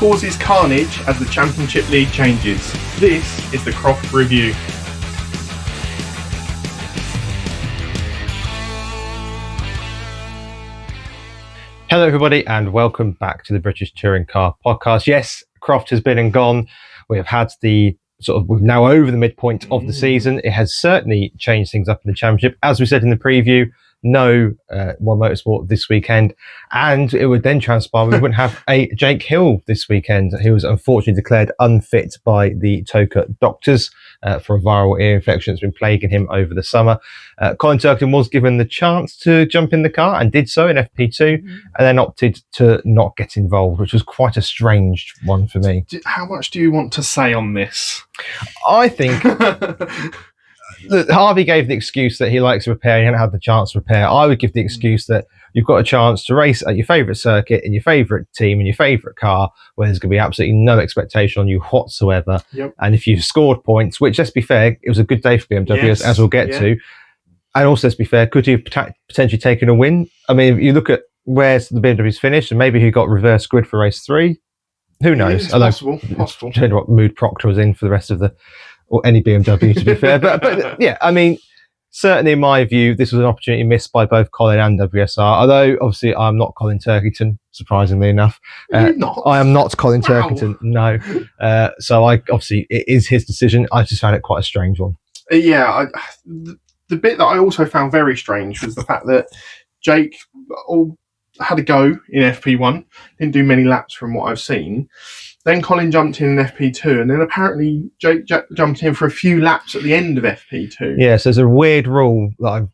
causes carnage as the Championship League changes. This is the Croft Review. Hello everybody and welcome back to the British Touring Car Podcast. Yes, Croft has been and gone. We have had we're now over the midpoint of the season. It has certainly changed things up in the Championship. As we said in the preview, no One Motorsport this weekend, and it would then transpire we wouldn't have a Jake Hill this weekend. He was unfortunately declared unfit by the TOCA doctors for a viral ear infection that's been plaguing him over the summer. Colin Turkington was given the chance to jump in the car and did so in FP2, and then opted to not get involved, which was quite a strange one for me. How much do you want to say on this? I think look, Harvey gave the excuse that he likes to repair, he hadn't had the chance to repair. I would give the excuse that you've got a chance to race at your favourite circuit, in your favourite team, in your favourite car, where there's going to be absolutely no expectation on you whatsoever. Yep. And if you've scored points, which, let's be fair, it was a good day for BMW, yes, as we'll get to. And also, let's be fair, could he have potentially taken a win? I mean, if you look at where the BMW's finished, and maybe he got reverse grid for race 3, who knows? It's possible. Don't know what mood Proctor was in for the rest of or any BMW, to be fair. But yeah, I mean, certainly in my view, this was an opportunity missed by both Colin and WSR. Although, obviously, I'm not Colin Turkington, surprisingly enough. You're not? I am not Colin Turkington, no. So obviously, it is his decision. I just found it quite a strange one. Yeah, the bit that I also found very strange was the fact that Jake had a go in FP1, didn't do many laps from what I've seen. Then Colin jumped in FP2, and then apparently Jake jumped in for a few laps at the end of FP2. Yes, there's a weird rule that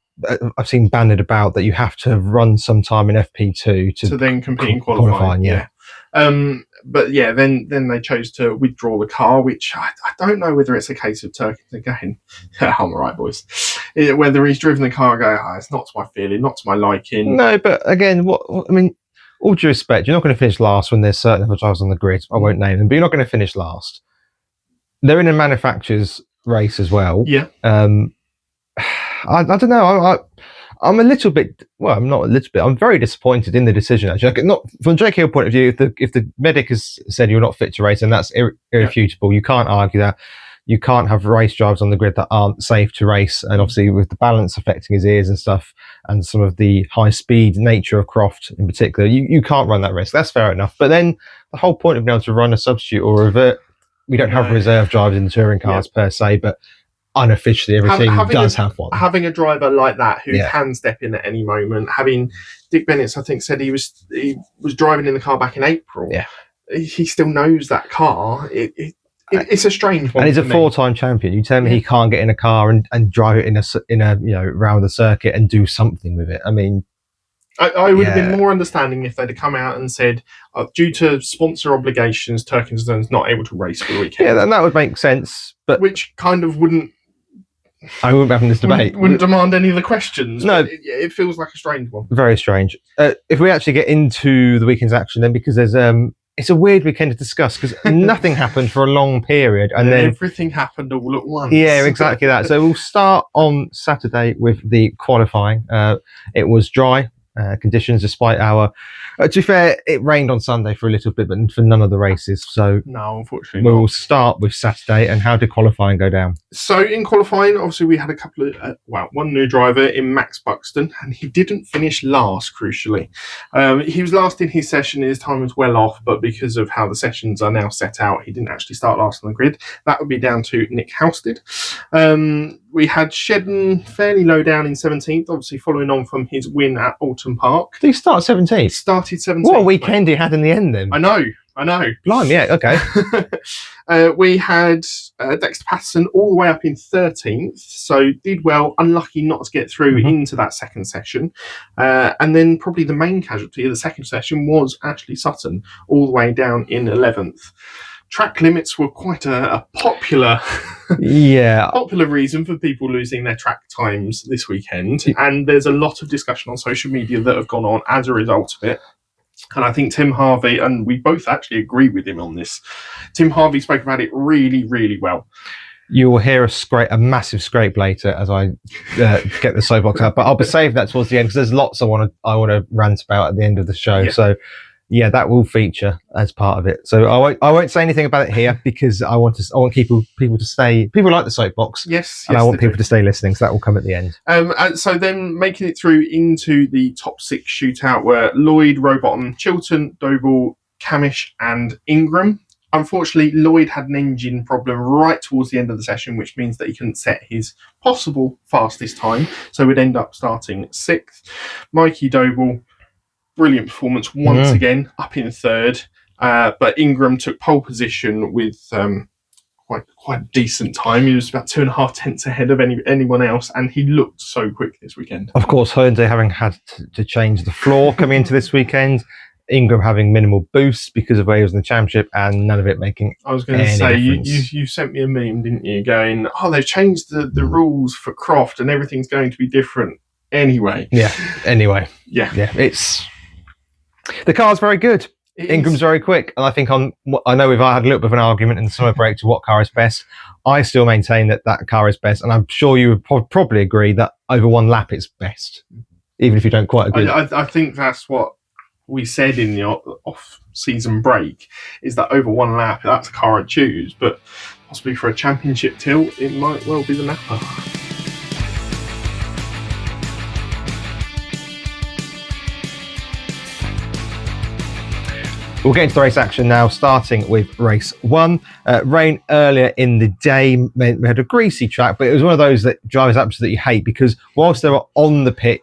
I've seen bandied about that you have to run some time in FP2 to then compete in qualifying. Yeah. But yeah, then they chose to withdraw the car, which I don't know whether it's a case of Turkington going, I'm all right, boys. Whether he's driven the car and go, it's not to my feeling, not to my liking. No, but again, all due respect, you're not going to finish last when there's certain other drivers on the grid. I won't name them, but you're not going to finish last. They're in a manufacturer's race as well. Yeah. I don't know. I'm a little bit. Well, I'm not a little bit. I'm very disappointed in the decision. Actually, not from Jake Hill's point of view. If the medic has said you're not fit to race, and that's irrefutable, you can't argue that. You can't have race drivers on the grid that aren't safe to race, and obviously with the balance affecting his ears and stuff, and some of the high speed nature of Croft in particular, you can't run that risk. That's fair enough. But then the whole point of being able to run a substitute or revert, we don't have reserve drivers in the touring cars per se, but unofficially everything does have one. Having a driver like that who can step in at any moment, having Dick Bennett, I think, said he was driving in the car back in April. Yeah, he still knows that car. It's a strange one. And he's a 4-time champion. You tell me he can't get in a car and drive it in a around the circuit and do something with it. I mean, I would have been more understanding if they'd have come out and said, due to sponsor obligations, Turkington's not able to race for the weekend. Yeah, that would make sense. But which kind of wouldn't. I wouldn't be having this debate. Wouldn't demand any of the questions. No, it feels like a strange one. Very strange. If we actually get into the weekend's action, then because there's it's a weird weekend to discuss because nothing happened for a long period, and then everything happened all at once. Yeah, exactly that. So we'll start on Saturday with the qualifying. It was dry conditions, despite our. To be fair, it rained on Sunday for a little bit, but for none of the races. So no, unfortunately, we'll start with Saturday. And how did qualifying go down? So in qualifying, obviously we had a couple of one new driver in Max Buxton, and he didn't finish last. Crucially, he was last in his session. His time was well off, but because of how the sessions are now set out, he didn't actually start last on the grid. That would be down to Nick Halstead. We had Shedden fairly low down in 17th, obviously following on from his win at Alton Park. Did he start 17th? He started 17th. What a weekend he had in the end then. I know. Blimey, yeah, okay. We had Dexter Patterson all the way up in 13th, so did well, unlucky not to get through into that second session. And then probably the main casualty of the second session was Ashley Sutton, all the way down in 11th. Track limits were quite a popular popular reason for people losing their track times this weekend, and there's a lot of discussion on social media that have gone on as a result of it. And I think Tim Harvey, and we both actually agree with him on this, Tim Harvey spoke about it really, really well. You will hear a massive scrape later as I get the soapbox out, but I'll be saving that towards the end because there's lots I want to rant about at the end of the show. Yeah. So Yeah, that will feature as part of it. So I won't say anything about it here because I want people to stay. People like the Soapbox. Yes, and I want people to stay listening. So that will come at the end. And so then making it through into the top 6 shootout were Lloyd, Rowbottom, Chilton, Doble, Camish, and Ingram. Unfortunately, Lloyd had an engine problem right towards the end of the session, which means that he couldn't set his possible fastest time, so we'd end up starting 6th. Mikey Doble, brilliant performance once again, up in 3rd, but Ingram took pole position with quite decent time. He was about 2.5 tenths ahead of anyone else, and he looked so quick this weekend. Of course, Hyundai having had to change the floor coming into this weekend. Ingram having minimal boosts because of where he was in the championship, and none of it making. I was going to say, you sent me a meme, didn't you? Going, they've changed the rules for Croft, and everything's going to be different anyway. Yeah. Anyway. Yeah. It's the car's very good. Ingram's very quick, and I think I know we've had a little bit of an argument in the summer break to what car is best. I still maintain that car is best, and I'm sure you would probably agree that over 1 lap it's best, even if you don't quite agree. I think that's what we said in the off-season break, is that over 1 lap, that's a car I'd choose, but possibly for a championship tilt, it might well be the Napa. We'll get into the race action now, starting with race 1. Rain earlier in the day meant we had a greasy track, but it was one of those that drivers absolutely hate, because whilst they were on the pit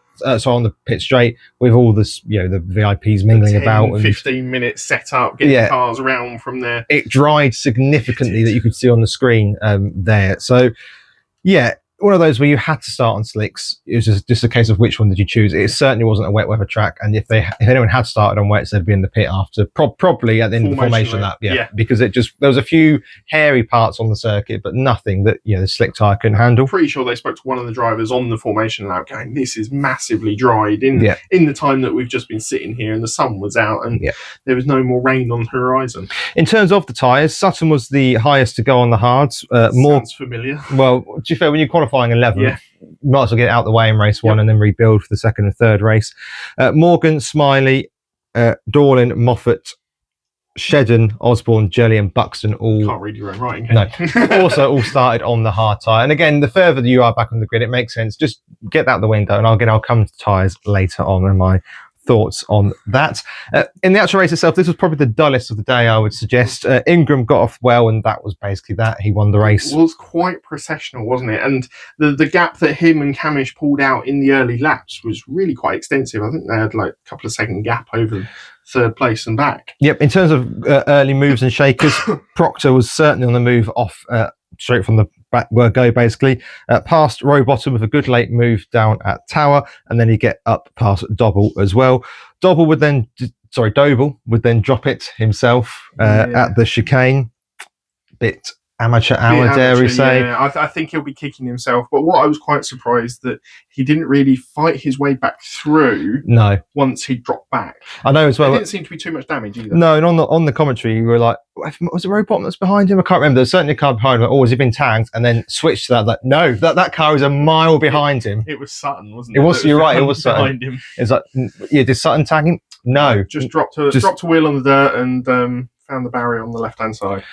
straight with all this, the VIPs mingling about, and 15 minutes set up, getting cars around from there. It dried significantly that you could see on the screen there. So, one of those where you had to start on slicks. It was just a case of which one did you choose. It certainly wasn't a wet weather track, and if anyone had started on wets, they'd be in the pit after probably at the end of the formation lap. Because there was a few hairy parts on the circuit, but nothing that the slick tyre couldn't handle. Pretty sure they spoke to one of the drivers on the formation lap, going, "This is massively dried in the time that we've just been sitting here, and the sun was out, and there was no more rain on the horizon." In terms of the tyres, Sutton was the highest to go on the hards. Sounds familiar. Well, to be fair, when you're qualifying 11th, you might as well get it out the way in race 1 and then rebuild for the 2nd and 3rd race. Morgan, Smiley, Dorlin, Moffat, Shedden, Osborne, Jelly, and Buxton all. Can't read your own writing. No. Also all started on the hard tyre. And again, the further you are back on the grid, it makes sense. Just get that out the window, and I'll come to tyres later on and my thoughts on that. In the actual race itself, this was probably the dullest of the day, I would suggest. Ingram got off well, and that was basically that. He won the race. It was quite processional, wasn't it? And the gap that him and Camish pulled out in the early laps was really quite extensive. I think they had like a couple of second gap over 3rd place and back. Yep. In terms of early moves and shakers, Proctor was certainly on the move off straight from the back go, basically. Past Rowbottom with a good late move down at Tower, and then he'd get up past Doble as well. Doble would then drop it himself at the chicane. Bit amateur hour, dare we say. Yeah, I think he'll be kicking himself. But what I was quite surprised that he didn't really fight his way back through. No. Once he dropped back. I know as well. There didn't seem to be too much damage either. No, and on the commentary, we were like, was it Rowbottom that's behind him? I can't remember. There's certainly a car behind him. Has he been tagged? And then switched to that. Like, no, that car is a mile behind him. It was Sutton, wasn't it? It was. You're right. It was Sutton. Behind him. It's like, did Sutton tag him? No. Just dropped a wheel on the dirt and found the barrier on the left-hand side.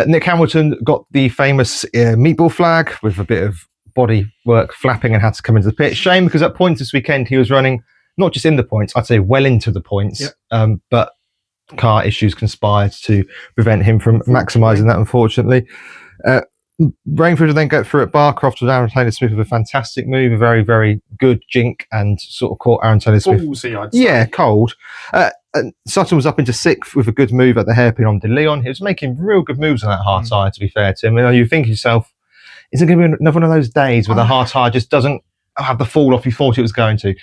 Nick Hamilton got the famous meatball flag with a bit of body work flapping and had to come into the pit. Shame, because at points this weekend he was running not just in the points, I'd say well into the points, but car issues conspired to prevent him from maximising that, unfortunately. Rainford would then go through at Bar. Croft was Aaron Taylor-Smith with a fantastic move, a very, very good jink, and sort of caught Aaron Taylor-Smith. Ballsy, I'd say. Yeah, cold. And Sutton was up into 6th with a good move at the hairpin on De Leon. He was making real good moves on that hard tyre, to be fair to him. And you think to yourself, is it going to be another one of those days where the hard tyre just doesn't have the fall off you thought it was going to?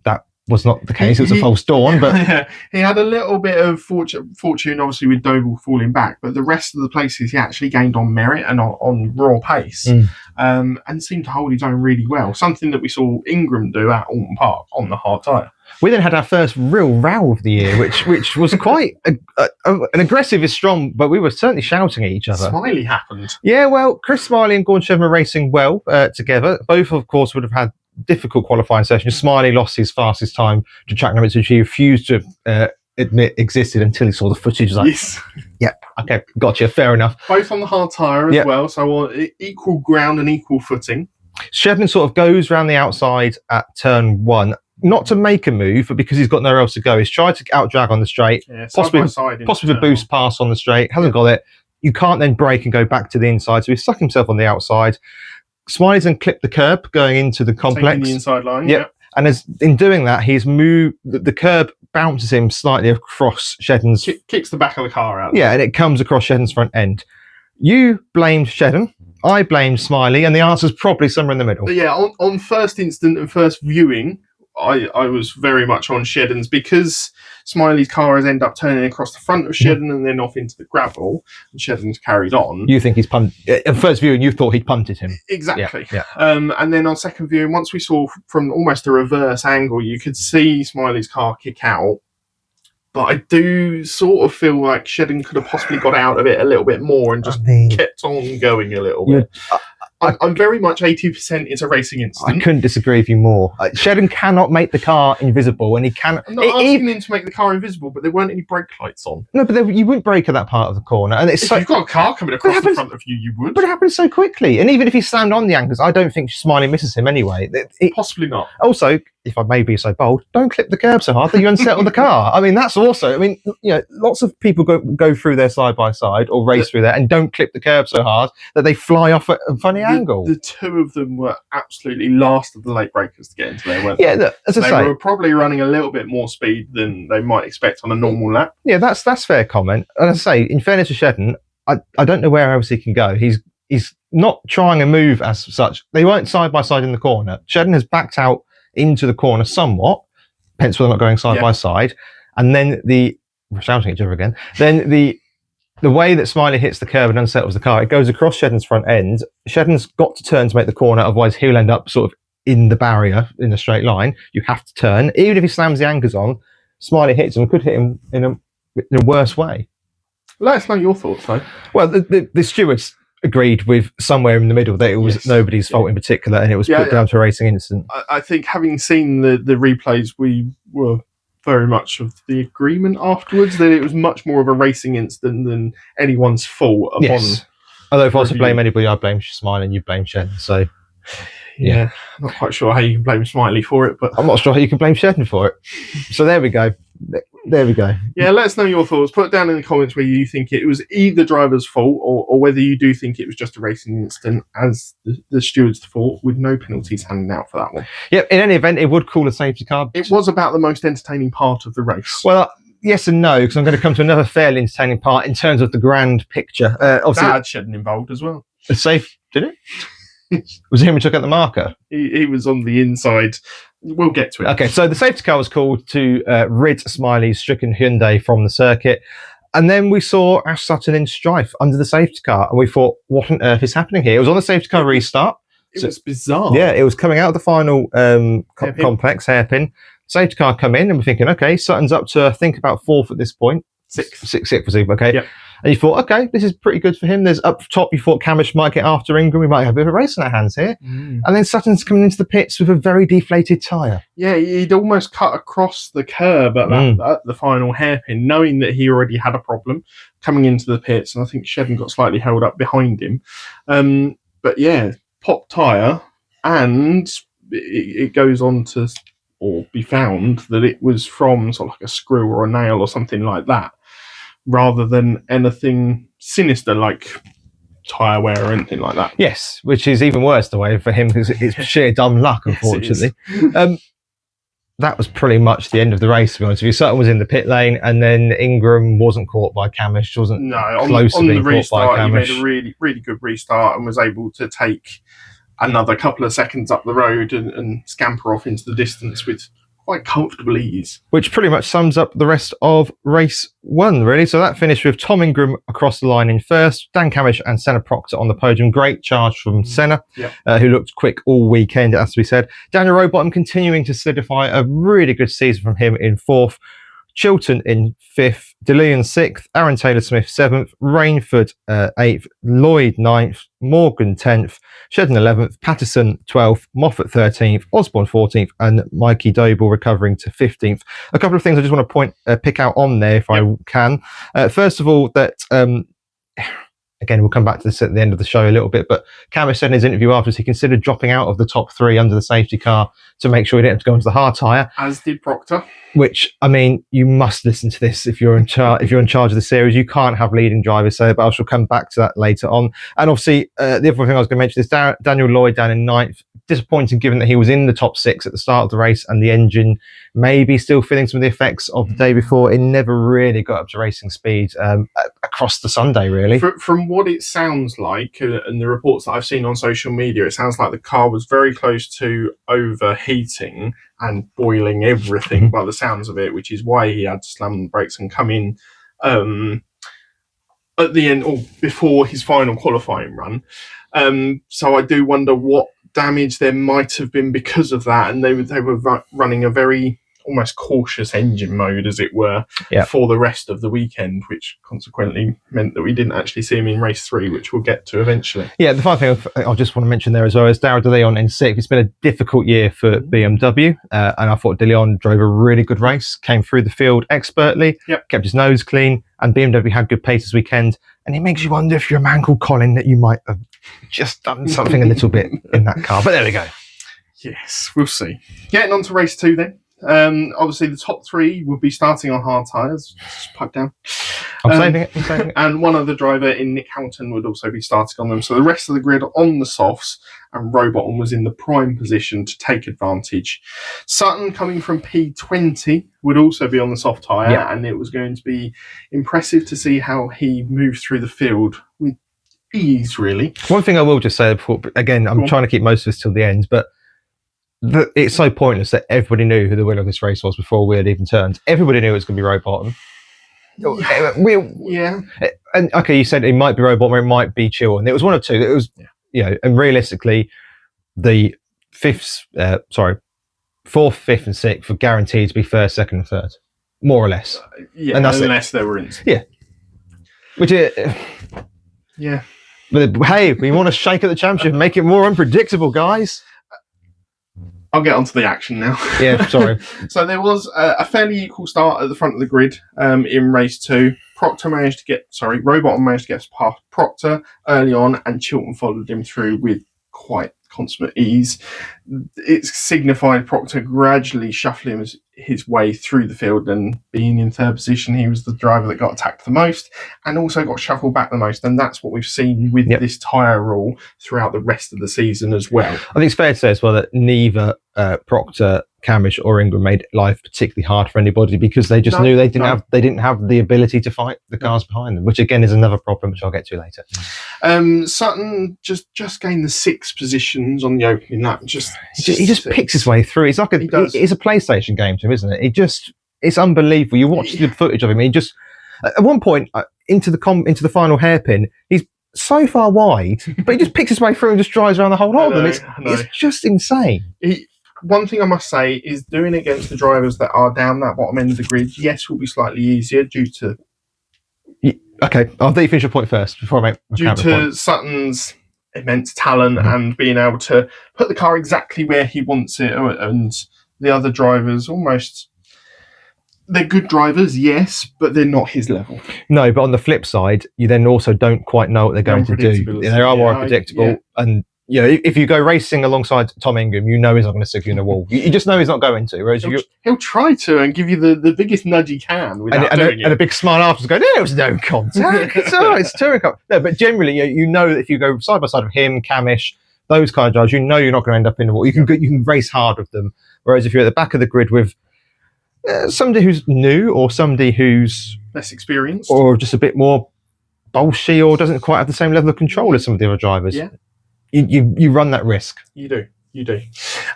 That was not the case. It was a false dawn. But he had a little bit of fortune, obviously, with Doble falling back. But the rest of the places he actually gained on merit and on raw pace, and seemed to hold his own really well. Something that we saw Ingram do at Alton Park on the hard tyre. We then had our first real row of the year, which was quite an aggressive is strong, but we were certainly shouting at each other. Smiley happened. Yeah, well, Chris Smiley and Gordon Shevman racing well together. Both, of course, would have had difficult qualifying sessions. Smiley lost his fastest time to track limits, which he refused to admit existed until he saw the footage. Like, Yes. yeah, okay, gotcha, fair enough. Both on the hard tyre as well, so on equal ground and equal footing. Shedden sort of goes around the outside at turn 1, not to make a move, but because he's got nowhere else to go. He's tried to out drag on the straight, possibly a boost pass on the straight, hasn't got it. You can't then brake and go back to the inside, so he's stuck himself on the outside. Smiley's then clipped the curb going into the complex. Taking the inside line, yep. And in doing that, he's moved, the curb bounces him slightly across Shedden's... Kicks the back of the car out. Yeah, and it comes across Shedden's front end. You blamed Shedden, I blamed Smiley, and the answer's probably somewhere in the middle. Yeah, on first instant and first viewing, I was very much on Shedden's, because Smiley's car has ended up turning across the front of Shedden and then off into the gravel, and Shedden's carried on. You think he's punted? At first viewing, you thought he'd punted him. Exactly. Yeah. And then on second viewing, once we saw from almost a reverse angle, you could see Smiley's car kick out. But I do sort of feel like Shedden could have possibly got out of it a little bit more and just kept on going a little bit. I'm very much 80% it's a racing incident. I couldn't disagree with you more. Shedden cannot make the car invisible, and he can. I'm not asking him to make the car invisible, but there weren't any brake lights on. No, but you wouldn't brake at that part of the corner, and it's if you've got a car coming across the front of you, you would. But it happens so quickly, and even if he slammed on the anchors, I don't think Smiley misses him anyway. Possibly not. Also, if I may be so bold, don't clip the curb so hard that you unsettle the car. I mean, that's also. I mean, lots of people go through their side by side or race through there and don't clip the curb so hard that they fly off at a funny angle. The two of them were absolutely last of the late breakers to get into there, weren't they? Yeah, look, as I say, they were probably running a little bit more speed than they might expect on a normal lap. Yeah, that's fair comment. And as I say, in fairness to Shedden, I don't know where else he can go. He's not trying a move as such. They weren't side by side in the corner. Shedden has backed out into the corner somewhat, hence why they're not going side by side. And then we're shouting at each other again. Then the way that Smiley hits the curb and unsettles the car, it goes across Shedden's front end. Shedden's got to turn to make the corner, otherwise he'll end up sort of in the barrier in a straight line. You have to turn. Even if he slams the anchors on, Smiley hits him, could hit him in a worse way. Let us know your thoughts, though. Well, the stewards agreed with somewhere in the middle that it was nobody's fault in particular, and it was put down to a racing incident. I think having seen the replays, we were very much of the agreement afterwards that it was much more of a racing incident than anyone's fault. Although if I was to blame anybody, I blame Smiley and you blame Shedden. So yeah, I'm not quite sure how you can blame Smiley for it, but I'm not sure how you can blame Shedden for it. So there we go. There we go. Yeah, let us know your thoughts. Put it down in the comments whether you think it was either driver's fault or whether you do think it was just a racing incident as the steward's fault, with no penalties handed out for that one. Yeah, in any event, it would call a safety car. It was about the most entertaining part of the race. Well, yes and no, because I'm going to come to another fairly entertaining part in terms of the grand picture. Obviously, that had Shedden involved as well. A safe, did it? Was it him who took out the marker? He was on the inside. We'll get to it. Okay, so the safety car was called to rid Smiley's stricken Hyundai from the circuit. And then we saw Ash Sutton in strife under the safety car. And we thought, what on earth is happening here? It was on the safety car restart. It was bizarre. Yeah, it was coming out of the final complex, hairpin. Safety car come in, and we're thinking, okay, Sutton's up to, I think, about fourth at this point. Sixth was he? Okay. Yep. And you thought, okay, this is pretty good for him. There's up top, you thought Camish might get after Ingram. We might have a bit of a race in our hands here. And then Sutton's coming into the pits with a very deflated tyre. Yeah, he'd almost cut across the curb at the final hairpin, knowing that he already had a problem coming into the pits. And I think Shedden got slightly held up behind him. But yeah, pop tyre. And it goes on to or be found that it was from sort of like a screw or a nail or something like that, rather than anything sinister like tyre wear or anything like that. Yes, which is even worse the way for him, because it's sheer dumb luck, unfortunately. Yes, that was pretty much the end of the race, to be honest with you. Sutton was in the pit lane, and then Ingram wasn't caught by Camish, wasn't close to being caught by Camish. He made a really, really good restart and was able to take another couple of seconds up the road and scamper off into the distance with quite comfortable ease. Which pretty much sums up the rest of race one, really. So that finished with Tom Ingram across the line in first, Dan Camish and Senna Proctor on the podium. Great charge from Senna, who looked quick all weekend, as we said. Daniel Rowbottom continuing to solidify a really good season from him in fourth. Chilton in 5th, DeLeon 6th, Aaron Taylor-Smith 7th, Rainford 8th, Lloyd 9th, Morgan 10th, Shedden 11th, Patterson 12th, Moffat 13th, Osborne 14th, and Mikey Doble recovering to 15th. A couple of things I just want to pick out on there if I can. First of all, that again, we'll come back to this at the end of the show a little bit, but Cameron said in his interview afterwards he considered dropping out of the top 3 under the safety car to make sure he didn't have to go into the hard tyre. As did Proctor. Which, I mean, you must listen to this if you're in charge. If you're in charge of the series, you can't have leading drivers say it. But I shall come back to that later on. And obviously, the other thing I was going to mention is Daniel Lloyd down in 9th. Disappointing, given that he was in the top 6 at the start of the race, and the engine maybe still feeling some of the effects of the day before. It never really got up to racing speed across the Sunday, really. From what it sounds like, and the reports that I've seen on social media, it sounds like the car was very close to overheating and boiling everything by the sounds of it, which is why he had to slam the brakes and come in at the end or before his final qualifying run. So I do wonder what damage there might have been because of that, and they were running a very almost cautious engine mode, as it were, for the rest of the weekend, which consequently meant that we didn't actually see him in race 3, which we'll get to eventually. Yeah, the final thing I just want to mention there as well is Daryl De Leon in 6th. It's been a difficult year for BMW, and I thought De Leon drove a really good race, came through the field expertly, kept his nose clean, and BMW had good pace this weekend. And it makes you wonder if you're a man called Colin that you might have just done something a little bit in that car. But there we go. Yes, we'll see. Getting on to race 2 then. Obviously, the top 3 would be starting on hard tyres. Just pipe down. I'm saving it. And one other driver in Nick Hamilton would also be starting on them. So the rest of the grid on the softs, and Rowbottom was in the prime position to take advantage. Sutton, coming from P20, would also be on the soft tyre, and it was going to be impressive to see how he moved through the field with ease, really. One thing I will just say before, again, I'm trying to keep most of this till the end, but it's so pointless that everybody knew who the winner of this race was before we had even turned. Everybody knew it was going to be Rowbottom. And okay, you said it might be Rowbottom or it might be Chilton. It was one of two. It was, and realistically, the 4th, 5th, and 6th were guaranteed to be 1st, 2nd, and 3rd, more or less. And that's unless there were incidents. Yeah. Which is, But hey, we want to shake up the championship and make it more unpredictable, guys. I'll get onto the action now. Yeah, sorry. So there was a fairly equal start at the front of the grid in race 2. Rowbottom managed to get past Proctor early on, and Chilton followed him through with quite consummate ease. It signified Proctor gradually shuffling his way through the field, and being in 3rd position, he was the driver that got attacked the most and also got shuffled back the most, and that's what we've seen with this tyre rule throughout the rest of the season as well. I think it's fair to say as well that neither Proctor, Camish or Ingram made life particularly hard for anybody, because they just knew they didn't have the ability to fight the cars behind them, which again is another problem which I'll get to later. Sutton just gained the 6th positions on the opening lap. He just picks his way through. It's like it's a PlayStation game to him, isn't it? It's unbelievable. You watch the footage of him. He just at one point into the final hairpin, he's so far wide, but he just picks his way through and just drives around the whole lot of them. It's just insane. One thing I must say is doing it against the drivers that are down that bottom end of the grid, yes, will be slightly easier due to... Okay, I'll let you finish your point first before I make my due to point. Sutton's immense talent and being able to put the car exactly where he wants it, and the other drivers almost... They're good drivers, yes, but they're not his level. No, but on the flip side, you then also don't quite know what they're going to do. They are more unpredictable, and... if you go racing alongside Tom Ingram, you know he's not going to stick you in a wall. You just know he's not going to. Whereas he'll try to and give you the biggest nudge he can without doing it. And a big smile afterwards going, there was no contact. It's touring car. No, but generally, you know that if you go side by side with him, Camish, those kind of drivers, you know you're not going to end up in the wall. You can race hard with them. Whereas if you're at the back of the grid with somebody who's new or somebody who's less experienced or just a bit more bolshy or doesn't quite have the same level of control as some of the other drivers. Yeah. You run that risk. You do.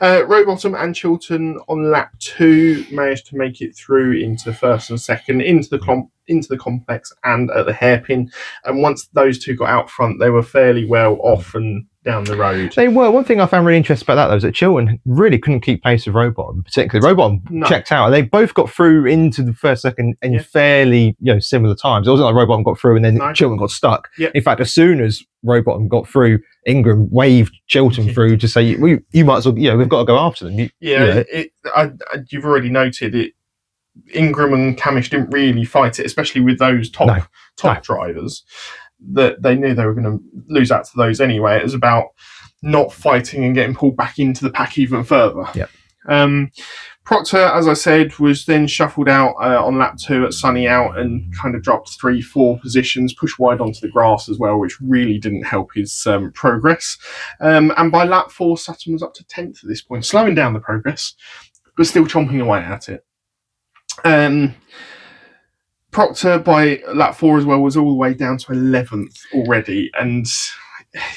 Rowbottom and Chilton on lap 2 managed to make it through into 1st and 2nd, into the complex and at the hairpin. And once those two got out front, they were fairly well off and down the road. They were. One thing I found really interesting about that, though, is that Chilton really couldn't keep pace with Rowbottom, particularly. Rowbottom checked out. They both got through into the first second in fairly similar times. It wasn't like Rowbottom got through and then Chilton got stuck. Yep. In fact, as soon as Rowbottom got through, Ingram waved Chilton through to say, you might as well, we've got to go after them. You've already noted it. Ingram and Camish didn't really fight it, especially with those top drivers. That they knew they were going to lose out to those anyway. It was about not fighting and getting pulled back into the pack even further. Yep. Proctor, as I said, was then shuffled out on lap 2 at Sunny Out and kind of dropped 3-4 positions, pushed wide onto the grass as well, which really didn't help his progress. And by lap 4, Sutton was up to 10th at this point, slowing down the progress, but still chomping away at it. Proctor by lap 4 as well was all the way down to 11th already, and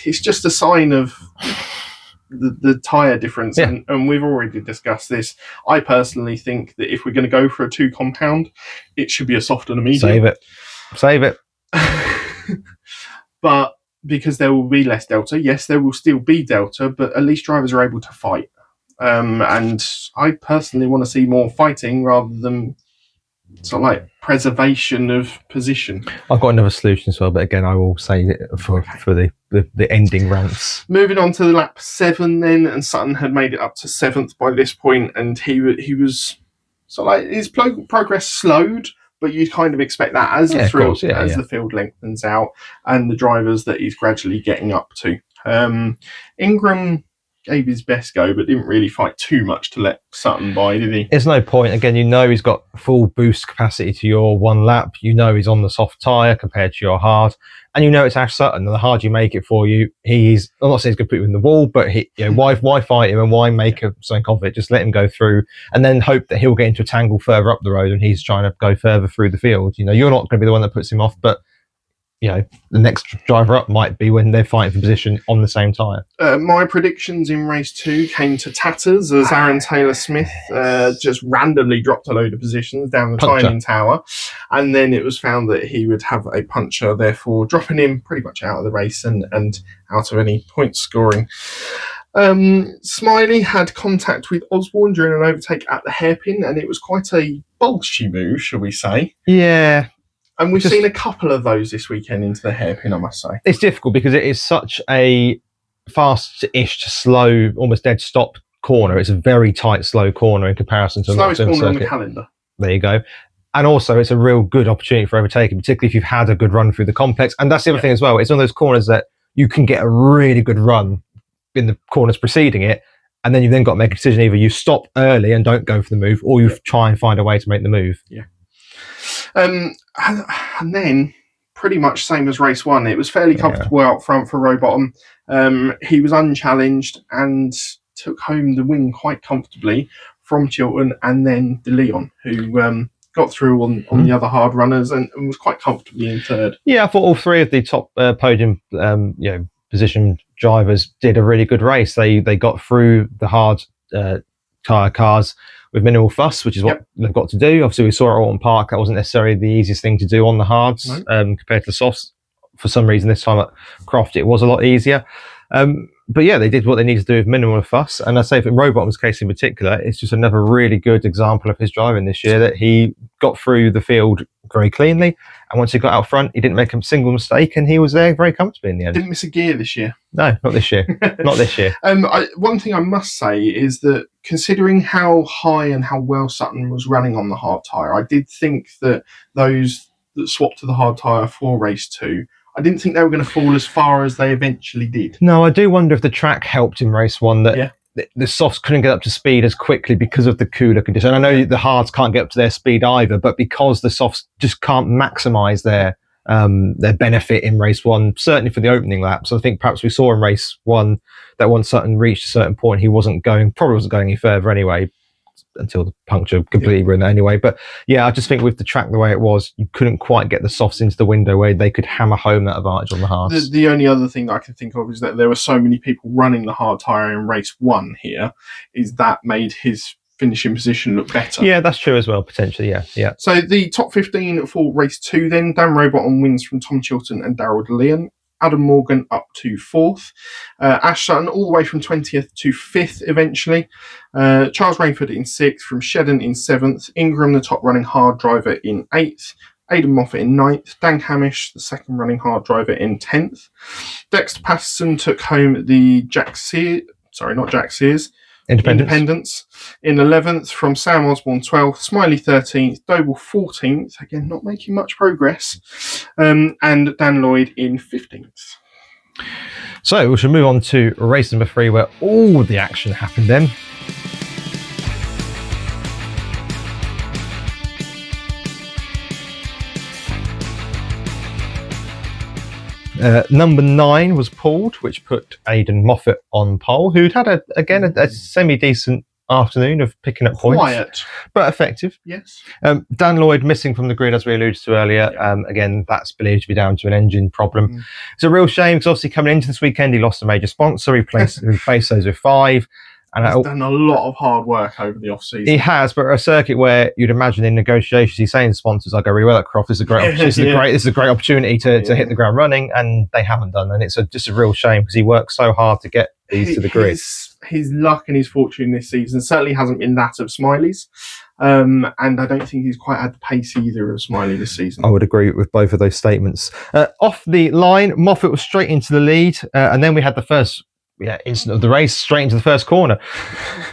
it's just a sign of the tyre difference. Yeah. And we've already discussed this. I personally think that if we're going to go for a 2 compound, it should be a soft and a medium. Save it. But because there will be less delta, yes, there will still be delta, but at least drivers are able to fight. And I personally want to see more fighting rather than sort of like preservation of position. I've got another solution as well, but again, I will say it for the ending rants. Moving on to lap 7 then, and Sutton had made it up to 7th by this point, and he was sort of like his progress slowed, but you'd kind of expect that as the field lengthens out and the drivers that he's gradually getting up to. Ingram gave his best go, but didn't really fight too much to let Sutton by, did he? There's no point. Again, he's got full boost capacity to your one lap. He's on the soft tyre compared to your hard. And it's Ash Sutton. And the harder you make it for you, I'm not saying he's going to put you in the wall, but why fight him and why make something of it? Just let him go through and then hope that he'll get into a tangle further up the road and he's trying to go further through the field. You're not going to be the one that puts him off, but the next driver up might be when they're fighting for position on the same tyre. My predictions in race 2 came to tatters as Aaron Taylor-Smith just randomly dropped a load of positions down the timing tower, and then it was found that he would have a puncher, therefore dropping him pretty much out of the race and out of any point scoring. Smiley had contact with Osborne during an overtake at the hairpin, and it was quite a bolshy move, shall we say. Yeah. And we've seen a couple of those this weekend into the hairpin, I must say. It's difficult because it is such a fast-ish to slow, almost dead stop corner. It's a very tight, slow corner in comparison to slowest corner circuit on the calendar. There you go. And also, it's a real good opportunity for overtaking, particularly if you've had a good run through the complex. And that's the other thing as well. It's one of those corners that you can get a really good run in the corners preceding it, and then you've then got to make a decision. Either you stop early and don't go for the move, or you try and find a way to make the move. Yeah. And then, pretty much same as race 1, it was fairly comfortable out front for Rowbottom. He was unchallenged and took home the win quite comfortably from Chilton and then De Leon, who got through on the other hard runners and was quite comfortably in third. Yeah, I thought all 3 of the top podium position drivers did a really good race. They got through the hard tyre cars with minimal fuss, which is what they've got to do. Obviously, we saw at Alton Park, that wasn't necessarily the easiest thing to do on the hards compared to the softs. For some reason, this time at Croft, it was a lot easier. But yeah, they did what they needed to do with minimal fuss. And I say for Rowbottom's case in particular, it's just another really good example of his driving this year, that he got through the field very cleanly. And once he got out front, he didn't make a single mistake, and he was there very comfortably in the end. Didn't miss a gear this year. No, not this year. Not this year. One thing I must say is that considering how high and how well Sutton was running on the hard tyre, I did think that those that swapped to the hard tyre for race 2, I didn't think they were going to fall as far as they eventually did. No, I do wonder if the track helped in race 1, that the softs couldn't get up to speed as quickly because of the cooler condition. I know the hards can't get up to their speed either, but because the softs just can't maximise their benefit in race 1, certainly for the opening laps. I think perhaps we saw in race 1 that once Sutton reached a certain point, he probably wasn't going any further anyway, until the puncture completely ruined that anyway. But yeah, I just think with the track the way it was, you couldn't quite get the softs into the window where they could hammer home that advantage on the hards. The only other thing that I can think of is that there were so many people running the hard tyre in race 1 here, is that made his finishing position look better. Yeah, that's true as well, potentially, yeah. So the top 15 for race 2 then, Dan Rowbottom wins from Tom Chilton and Darryl De Leon. Adam Morgan up to 4th. Ash Sutton all the way from 20th to 5th eventually. Charles Rainford in 6th, from Shedden in 7th. Ingram, the top running hard driver, in 8th. Aidan Moffat in 9th. Dan Hamish, the second running hard driver, in 10th. Dexter Patterson took home the Independence in 11th, from Sam Osborne 12th, Smiley 13th, Doble 14th, again not making much progress, and Dan Lloyd in 15th. So we should move on to race number 3, where all the action happened then. Number 9 was pulled, which put Aidan Moffat on pole, who'd had a semi-decent afternoon of picking up points. Quiet, but effective. Yes. Dan Lloyd missing from the grid, as we alluded to earlier. Again, that's believed to be down to an engine problem. It's a real shame, because obviously coming into this weekend, he lost a major sponsor. He replaced those with 5. And he's done a lot of hard work over the off-season. He has, but a circuit where you'd imagine in negotiations, he's saying sponsors, I go really well at Croft. This is a great opportunity. This is a great opportunity to hit the ground running, and they haven't done. And it's just a real shame, because he worked so hard to get these to the grid. His luck and his fortune this season certainly hasn't been that of Smiley's. And I don't think he's quite had the pace either of Smiley this season. I would agree with both of those statements. Off the line, Moffat was straight into the lead, and then we had the first instant of the race, straight into the first corner.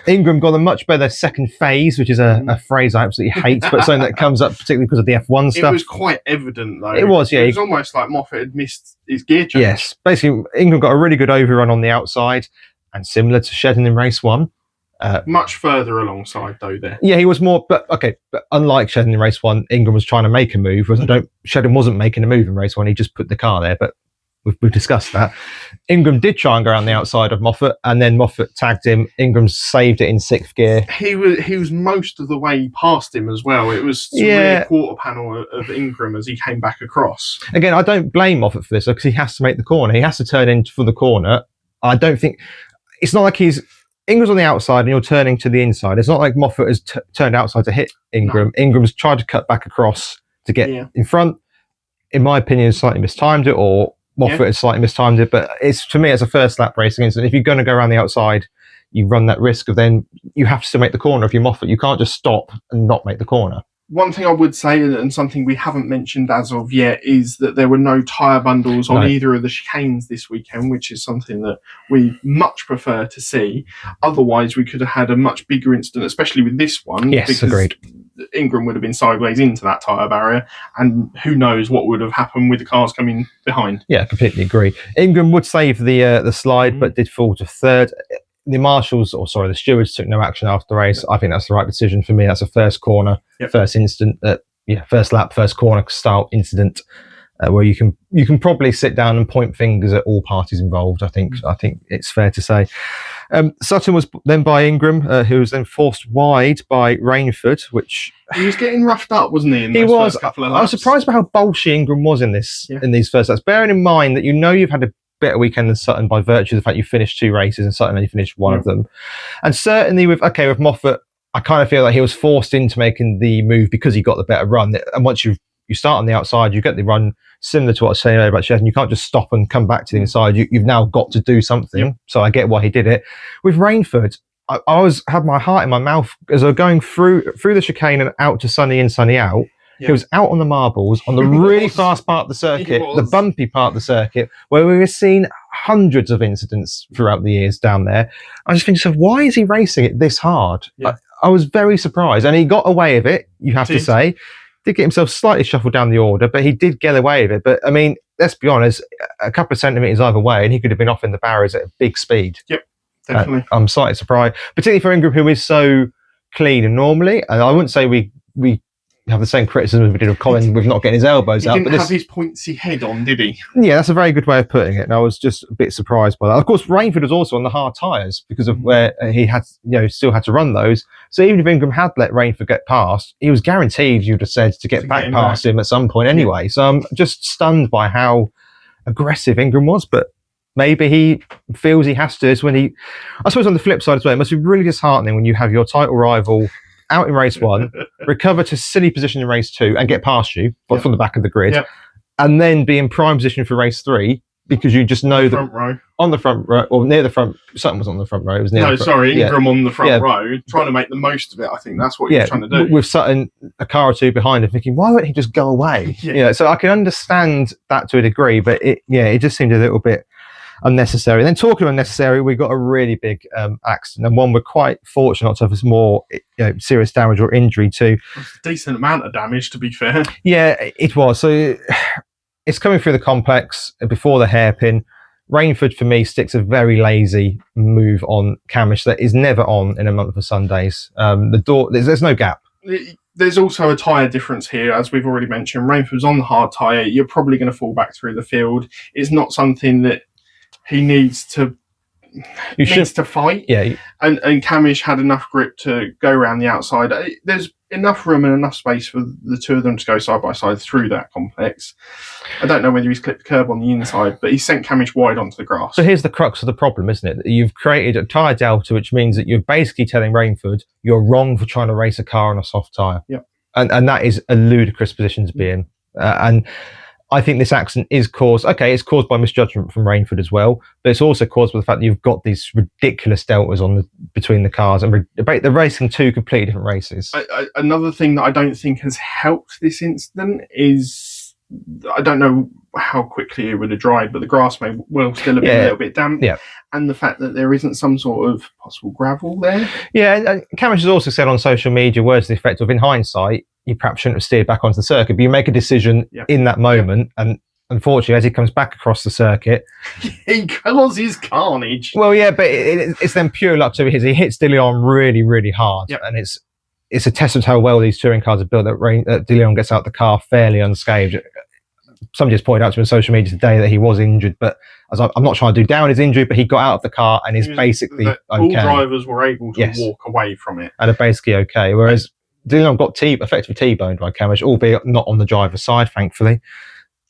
Ingram got a much better second phase, which is a phrase I absolutely hate, but something that comes up particularly because of the F1 stuff. It was quite evident, though. It was, yeah. It was almost like Moffat had missed his gear change. Yes, basically, Ingram got a really good overrun on the outside, and similar to Shedden in race 1. Much further alongside, though, there. Yeah, he was more, but unlike Shedden in race 1, Ingram was trying to make a move, whereas Shedden wasn't making a move in race 1, he just put the car there, but we've discussed that. Ingram did try and go around the outside of Moffat, and then Moffat tagged him. Ingram saved it in 6th gear. He was most of the way past him as well. It was really a quarter panel of Ingram as he came back across. Again, I don't blame Moffat for this, because he has to make the corner. He has to turn in for the corner. I don't think... It's not like Ingram's on the outside and you're turning to the inside. It's not like Moffat has turned outside to hit Ingram. No. Ingram's tried to cut back across to get in front. In my opinion, slightly mistimed it, or Moffat has slightly mistimed it, but to me, it's a first lap racing incident. If you're going to go around the outside, you run that risk of then you have to still make the corner if you're Moffat. You can't just stop and not make the corner. One thing I would say, and something we haven't mentioned as of yet, is that there were no tyre bundles on either of the chicanes this weekend, which is something that we much prefer to see. Otherwise, we could have had a much bigger incident, especially with this one. Yes, agreed. Ingram would have been sideways into that tyre barrier, and who knows what would have happened with the cars coming behind. Yeah, completely agree. Ingram would save the slide, but did fall to 3rd. The stewards took no action after the race. I think that's the right decision for me. That's a first corner, first instant, first lap, first corner style incident, where you can probably sit down and point fingers at all parties involved. I think it's fair to say. Sutton was then by Ingram, who was then forced wide by Rainford, which he was getting roughed up, wasn't he? In those first couple of laps. I was surprised by how bolshy Ingram was in these first laps. Bearing in mind that you've had a better weekend than Sutton by virtue of the fact you finished 2 races and Sutton only finished 1 of them. And certainly with Moffat, I kind of feel like he was forced into making the move because he got the better run. And once you start on the outside, you get the run similar to what I was saying earlier about Shedden. You can't just stop and come back to the inside. You've now got to do something. So I get why he did it. With Rainford, I had my heart in my mouth as I was going through the chicane and out to sunny in, sunny out. He was out on the marbles on the really fast part of the circuit, the bumpy part of the circuit, where we were seeing hundreds of incidents throughout the years down there. I just think, why is he racing it this hard? Yeah. I was very surprised, and he got away with it, you have to say. Did get himself slightly shuffled down the order, but he did get away with it. But, I mean, let's be honest, a couple of centimetres either way, and he could have been off in the barriers at a big speed. Yep, definitely. I'm slightly surprised, particularly for Ingram, who is so clean and normally. And I wouldn't say we have the same criticism as we did of Colin with not getting his elbows out. He didn't have his pointsy head on, did he? Yeah, that's a very good way of putting it. And I was just a bit surprised by that. Of course, Rainford was also on the hard tyres because of where he had, still had to run those. So even if Ingram had let Rainford get past, he was guaranteed, you'd have said, to get back past him at some point anyway. So I'm just stunned by how aggressive Ingram was. But maybe he feels he has to. I suppose on the flip side as well, it must be really disheartening when you have your title rival out in race 1, recover to silly position in race 2 and get past you from the back of the grid, and then be in prime position for race 3 because you just know that front row. On the front row, or near the front, something was on the front row. It was near No, the front, sorry, Ingram on the front row, trying to make the most of it. I think that's what he was trying to do. With Sutton a car or two behind him, thinking, why won't he just go away? So I can understand that to a degree, but it just seemed a little bit unnecessary. And then talking of unnecessary, we got a really big accident, and one we're quite fortunate not to have more serious damage or injury to. It was a decent amount of damage, to be fair. Yeah, it was. So it's coming through the complex before the hairpin. Rainford, for me, sticks a very lazy move on Camish that is never on in a month of Sundays. The door, there's no gap. There's also a tyre difference here, as we've already mentioned. Rainford's on the hard tyre. You're probably going to fall back through the field. It's not something that he needs to fight. Yeah. And Camish had enough grip to go around the outside. There's enough room and enough space for the two of them to go side by side through that complex. I don't know whether he's clipped the curb on the inside, but he sent Camish wide onto the grass. So here's the crux of the problem, isn't it? You've created a tyre delta, which means that you're basically telling Rainford you're wrong for trying to race a car on a soft tyre. Yep. And that is a ludicrous position to be in. And I think this accident is caused, it's caused by misjudgment from Rainford as well, but it's also caused by the fact that you've got these ridiculous deltas between the cars, and they're racing two completely different races. Another thing that I don't think has helped this incident is, I don't know how quickly it would have dried, but the grass may well still have been a little bit damp. Yeah. And the fact that there isn't some sort of possible gravel there. Yeah, and Camish has also said on social media words to the effect of, in hindsight, you perhaps shouldn't have steered back onto the circuit, but you make a decision in that moment, and unfortunately, as he comes back across the circuit, he causes carnage. Well, yeah, but it's then pure luck to his. He hits De Leon really, really hard, and it's a testament to how well these touring cars are built that De Leon gets out the car fairly unscathed. Somebody just pointed out to me on social media today that he was injured, but I'm not trying to do down his injury, but he got out of the car and is basically okay. All drivers were able to walk away from it. And are basically okay, whereas De Leon got effectively T-boned by Camish, albeit not on the driver's side, thankfully.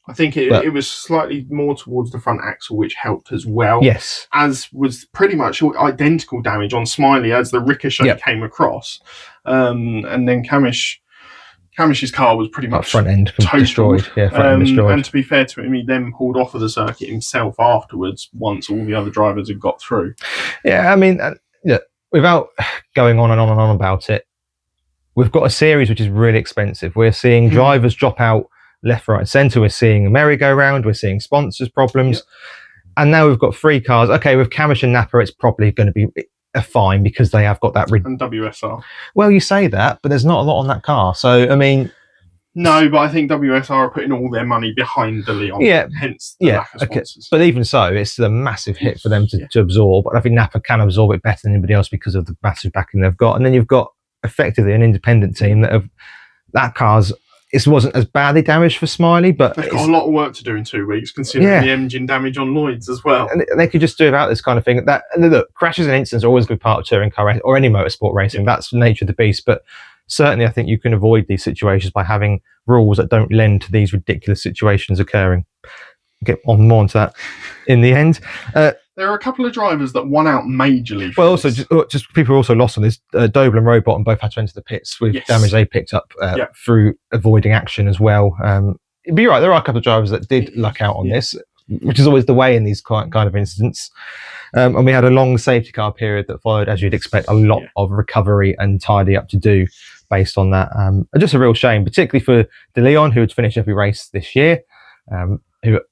I think it was slightly more towards the front axle, which helped as well. Yes. As was pretty much identical damage on Smiley as the ricochet came across. And then Camish's car was pretty much front end destroyed. Yeah, front end destroyed. And to be fair to him, he then pulled off of the circuit himself afterwards once all the other drivers had got through. Yeah, I mean, without going on and on and on about it, we've got a series which is really expensive. We're seeing drivers drop out left, right, and centre. We're seeing a merry-go-round. We're seeing sponsors problems. And now we've got three cars. Okay, with Camish and Napa, it's probably going to be a fine because they have got that. And WSR. Well, you say that, but there's not a lot on that car. So, I mean... No, but I think WSR are putting all their money behind De Leon. Yeah. Hence the lack of sponsors. But even so, it's a massive hit for them to absorb. And I think Napa can absorb it better than anybody else because of the massive backing they've got. And then you've got effectively an independent team that car's... It wasn't as badly damaged for Smiley, but they've got a lot of work to do in 2 weeks, considering the engine damage on Lloyd's as well. And they could just do without this kind of thing. And look, crashes and incidents are always a good part of touring car racing or any motorsport racing. That's the nature of the beast. But certainly, I think you can avoid these situations by having rules that don't lend to these ridiculous situations occurring. Get on more into that in the end. There are a couple of drivers that won out majorly. Well, also, just people are also lost on this. Doble and Robot both had to enter the pits with damage they picked up through avoiding action as well. But you're right, there are a couple of drivers that did luck out on this, which is always the way in these kind of incidents. And we had a long safety car period that followed, as you'd expect, a lot of recovery and tidy up to do based on that. Just a real shame, particularly for De Leon, who had finished every race this year.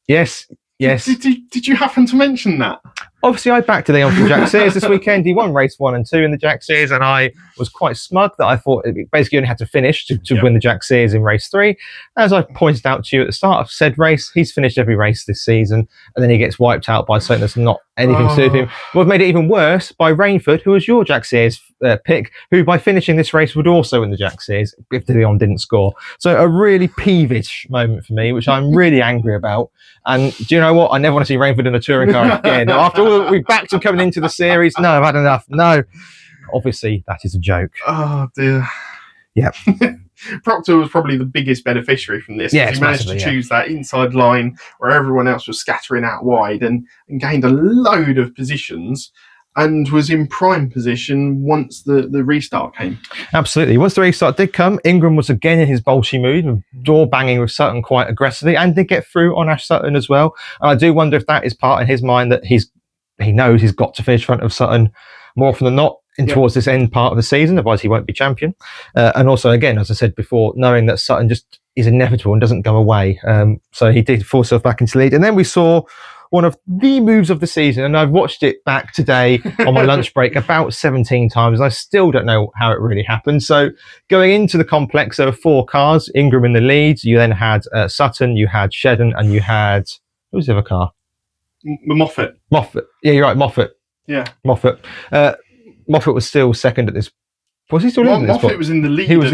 Yes. Did you happen to mention that? Obviously, I backed De Leon from Jack Sears this weekend. He won race 1 and 2 in the Jack Sears, and I was quite smug that I thought it basically only had to finish to win the Jack Sears in race 3. As I pointed out to you at the start of said race, he's finished every race this season, and then he gets wiped out by something that's not anything to do with him. What made it even worse by Rainford, who was your Jack Sears pick, who by finishing this race would also win the Jack Sears if De Leon didn't score. So a really peevish moment for me, which I'm really angry about. And do you know what? I never want to see Rainford in a touring car again. After all that we've backed him coming into the series, no, I've had enough. No. Obviously, that is a joke. Oh, dear. Yeah. Proctor was probably the biggest beneficiary from this. Yeah, he managed to choose that inside line where everyone else was scattering out wide and gained a load of positions. and was in prime position once the restart came. Absolutely. Once the restart did come, Ingram was again in his bolshy mood, door banging with Sutton quite aggressively, and did get through on Ash Sutton as well. And I do wonder if that is part in his mind that he knows he's got to finish front of Sutton more often than not towards this end part of the season, otherwise he won't be champion. And also, again, as I said before, knowing that Sutton just is inevitable and doesn't go away. So he did force himself back into lead. And then we saw one of the moves of the season, and I've watched it back today on my lunch break about 17 times, and I still don't know how it really happened. So going into the complex, there were 4 cars, Ingram in the lead, you then had Sutton, you had Shedden, and you had, who was the other car? Moffat. Yeah, you're right, Moffat. Yeah. Moffat was still second at this. Was he still leading at this point? Moffat was in the lead. He was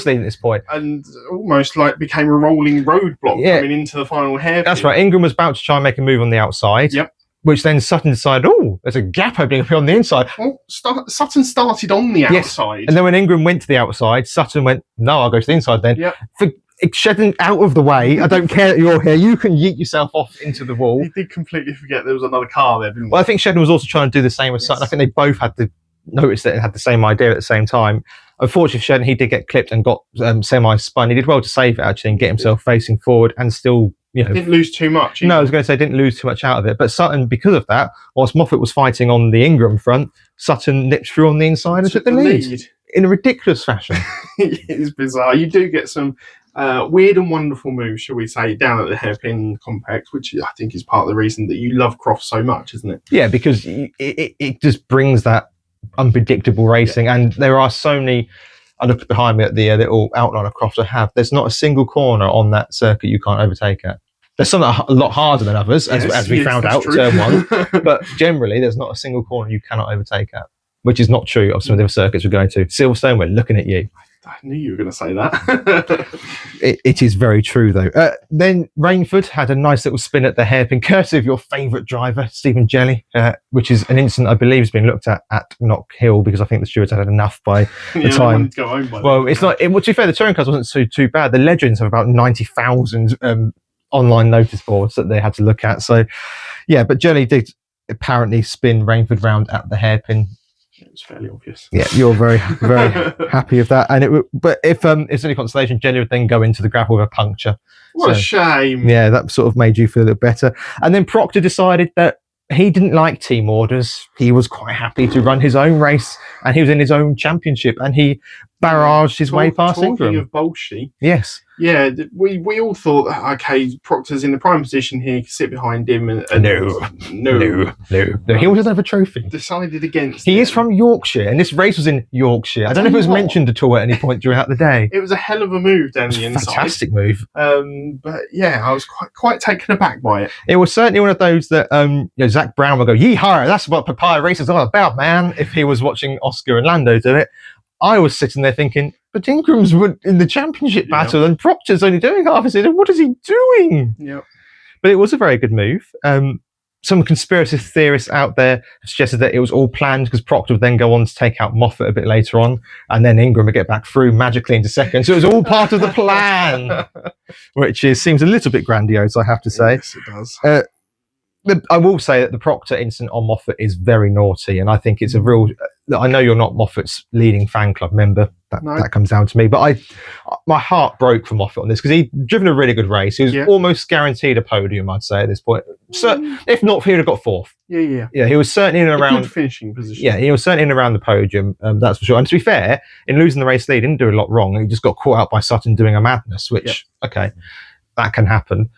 leading at this point. And almost like became a rolling roadblock coming into the final hairpin. That's right. Ingram was about to try and make a move on the outside. Yep. Which then Sutton decided, there's a gap opening up on the inside. Well, Sutton started on the outside. And then when Ingram went to the outside, Sutton went, no, I'll go to the inside then. Yep. Shedden out of the way. I don't care that you're here. You can yeet yourself off into the wall. He did completely forget there was another car there, didn't he? Well, I think Shedden was also trying to do the same as Sutton. I think they both had to notice that and had the same idea at the same time. Unfortunately for Shedden, he did get clipped and got semi-spun. He did well to save it, actually, and get himself facing forward and still, didn't lose too much. No, I was going to say didn't lose too much out of it. But Sutton, because of that, whilst Moffat was fighting on the Ingram front, Sutton nipped through on the inside and took the lead in a ridiculous fashion. It is bizarre. You do get some weird and wonderful moves, shall we say, down at the hairpin complex, which I think is part of the reason that you love Croft so much, isn't it? Yeah, because it just brings that unpredictable racing, and there are so many. I looked behind me at the little outline of Croft I have. There's not a single corner on that circuit you can't overtake at. There's some that are a lot harder than others, as we found out, turn 1. But generally, there's not a single corner you cannot overtake at, which is not true of some of the other circuits we're going to. Silverstone, we're looking at you. I knew you were going to say that. It is very true, though. Then Rainford had a nice little spin at the hairpin, courtesy of your favourite driver, Stephen Jelly, which is an incident I believe has been looked at Knock Hill, because I think the stewards had enough by the time. To go home by well, it's not. To be fair, the touring cars wasn't too bad. The Legends have about 90,000 online notice boards that they had to look at. So, yeah, but Jelly did apparently spin Rainford round at the hairpin. It was fairly obvious. Yeah, you're very, very happy with that. And but if it's any consolation, Jelly would then go into the gravel with a puncture. What a shame. Yeah, that sort of made you feel a little better. And then Proctor decided that he didn't like team orders. He was quite happy to run his own race, and he was in his own championship, and he barraged his way past Ingram. Talking of Bolshy. Yes. Yeah, we all thought, okay, Proctor's in the prime position here, he can sit behind him. And No. He wanted another trophy. Decided against He is from Yorkshire, and this race was in Yorkshire. I don't know if it was mentioned at all at any point throughout the day. It was a hell of a move down the inside. Fantastic move. But yeah, I was quite taken aback by it. It was certainly one of those that Zach Brown would go, yeehaw, that's what Papaya Race is all about, man, if he was watching Oscar and Lando do it. I was sitting there thinking, but Ingram's in the championship battle and Proctor's only doing half a season. What is he doing? Yep. But it was a very good move. Some conspiracy theorists out there have suggested that it was all planned because Proctor would then go on to take out Moffat a bit later on, and then Ingram would get back through magically into second. So it was all part of the plan, which seems a little bit grandiose, I have to say. Yes, it does. I will say that the Proctor incident on Moffat is very naughty, and I think it's a real. I know you're not Moffat's leading fan club member. That comes down to me, but my heart broke for Moffat on this because he'd driven a really good race. He was almost guaranteed a podium, I'd say, at this point. So, if not, he would have got 4th. Yeah. He was certainly in and around good finishing position. Yeah, he was certainly in and around the podium. That's for sure. And to be fair, in losing the race lead, he didn't do a lot wrong. He just got caught out by Sutton doing a madness, which okay, that can happen.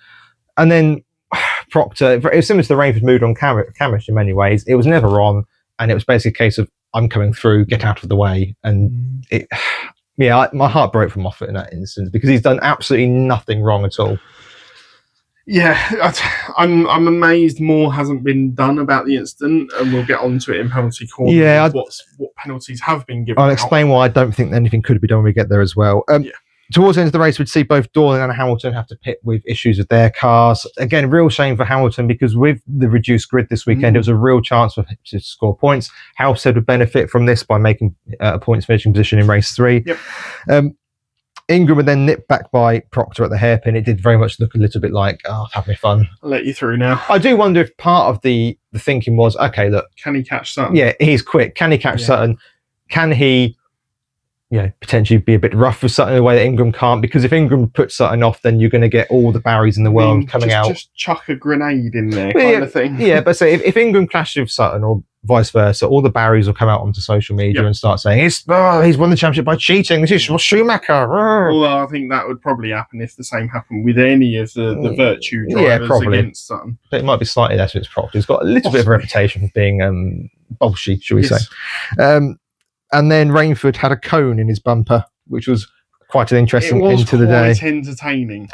And then Proctor, it was similar to the Rainford mood on Camish in many ways. It was never on, and it was basically a case of I'm coming through, get out of the way. And my heart broke for Moffat in that instance because he's done absolutely nothing wrong at all. Yeah, I'm amazed more hasn't been done about the incident, and we'll get onto it in penalty corner. Yeah, what penalties have been given. I'll explain why I don't think anything could be done when we get there as well. Towards the end of the race, we'd see both Dorling and Hamilton have to pit with issues with their cars. Again, real shame for Hamilton because with the reduced grid this weekend, it was a real chance for him to score points. Halstead would benefit from this by making a points finishing position in race 3. Yep. Ingram would then nip back by Proctor at the hairpin. It did very much look a little bit like, I've had my fun. I'll let you through now. I do wonder if part of the thinking was, okay, look. Can he catch Sutton? Yeah, he's quick. Can he catch Sutton? Can he, potentially be a bit rough with Sutton in a way that Ingram can't? Because if Ingram puts Sutton off, then you're going to get all the Barrys in the world coming out. Just chuck a grenade in there kind of thing. Yeah, but so if Ingram clashes with Sutton or vice versa, all the Barrys will come out onto social media and start saying, he's won the championship by cheating. This is Schumacher. Although I think that would probably happen if the same happened with any of the virtue drivers against Sutton. But it might be slightly less with its Proctor. He's got a little bit of a reputation for being bolshy, shall we say. And then Rainford had a cone in his bumper, which was quite an interesting end to the day. It was quite entertaining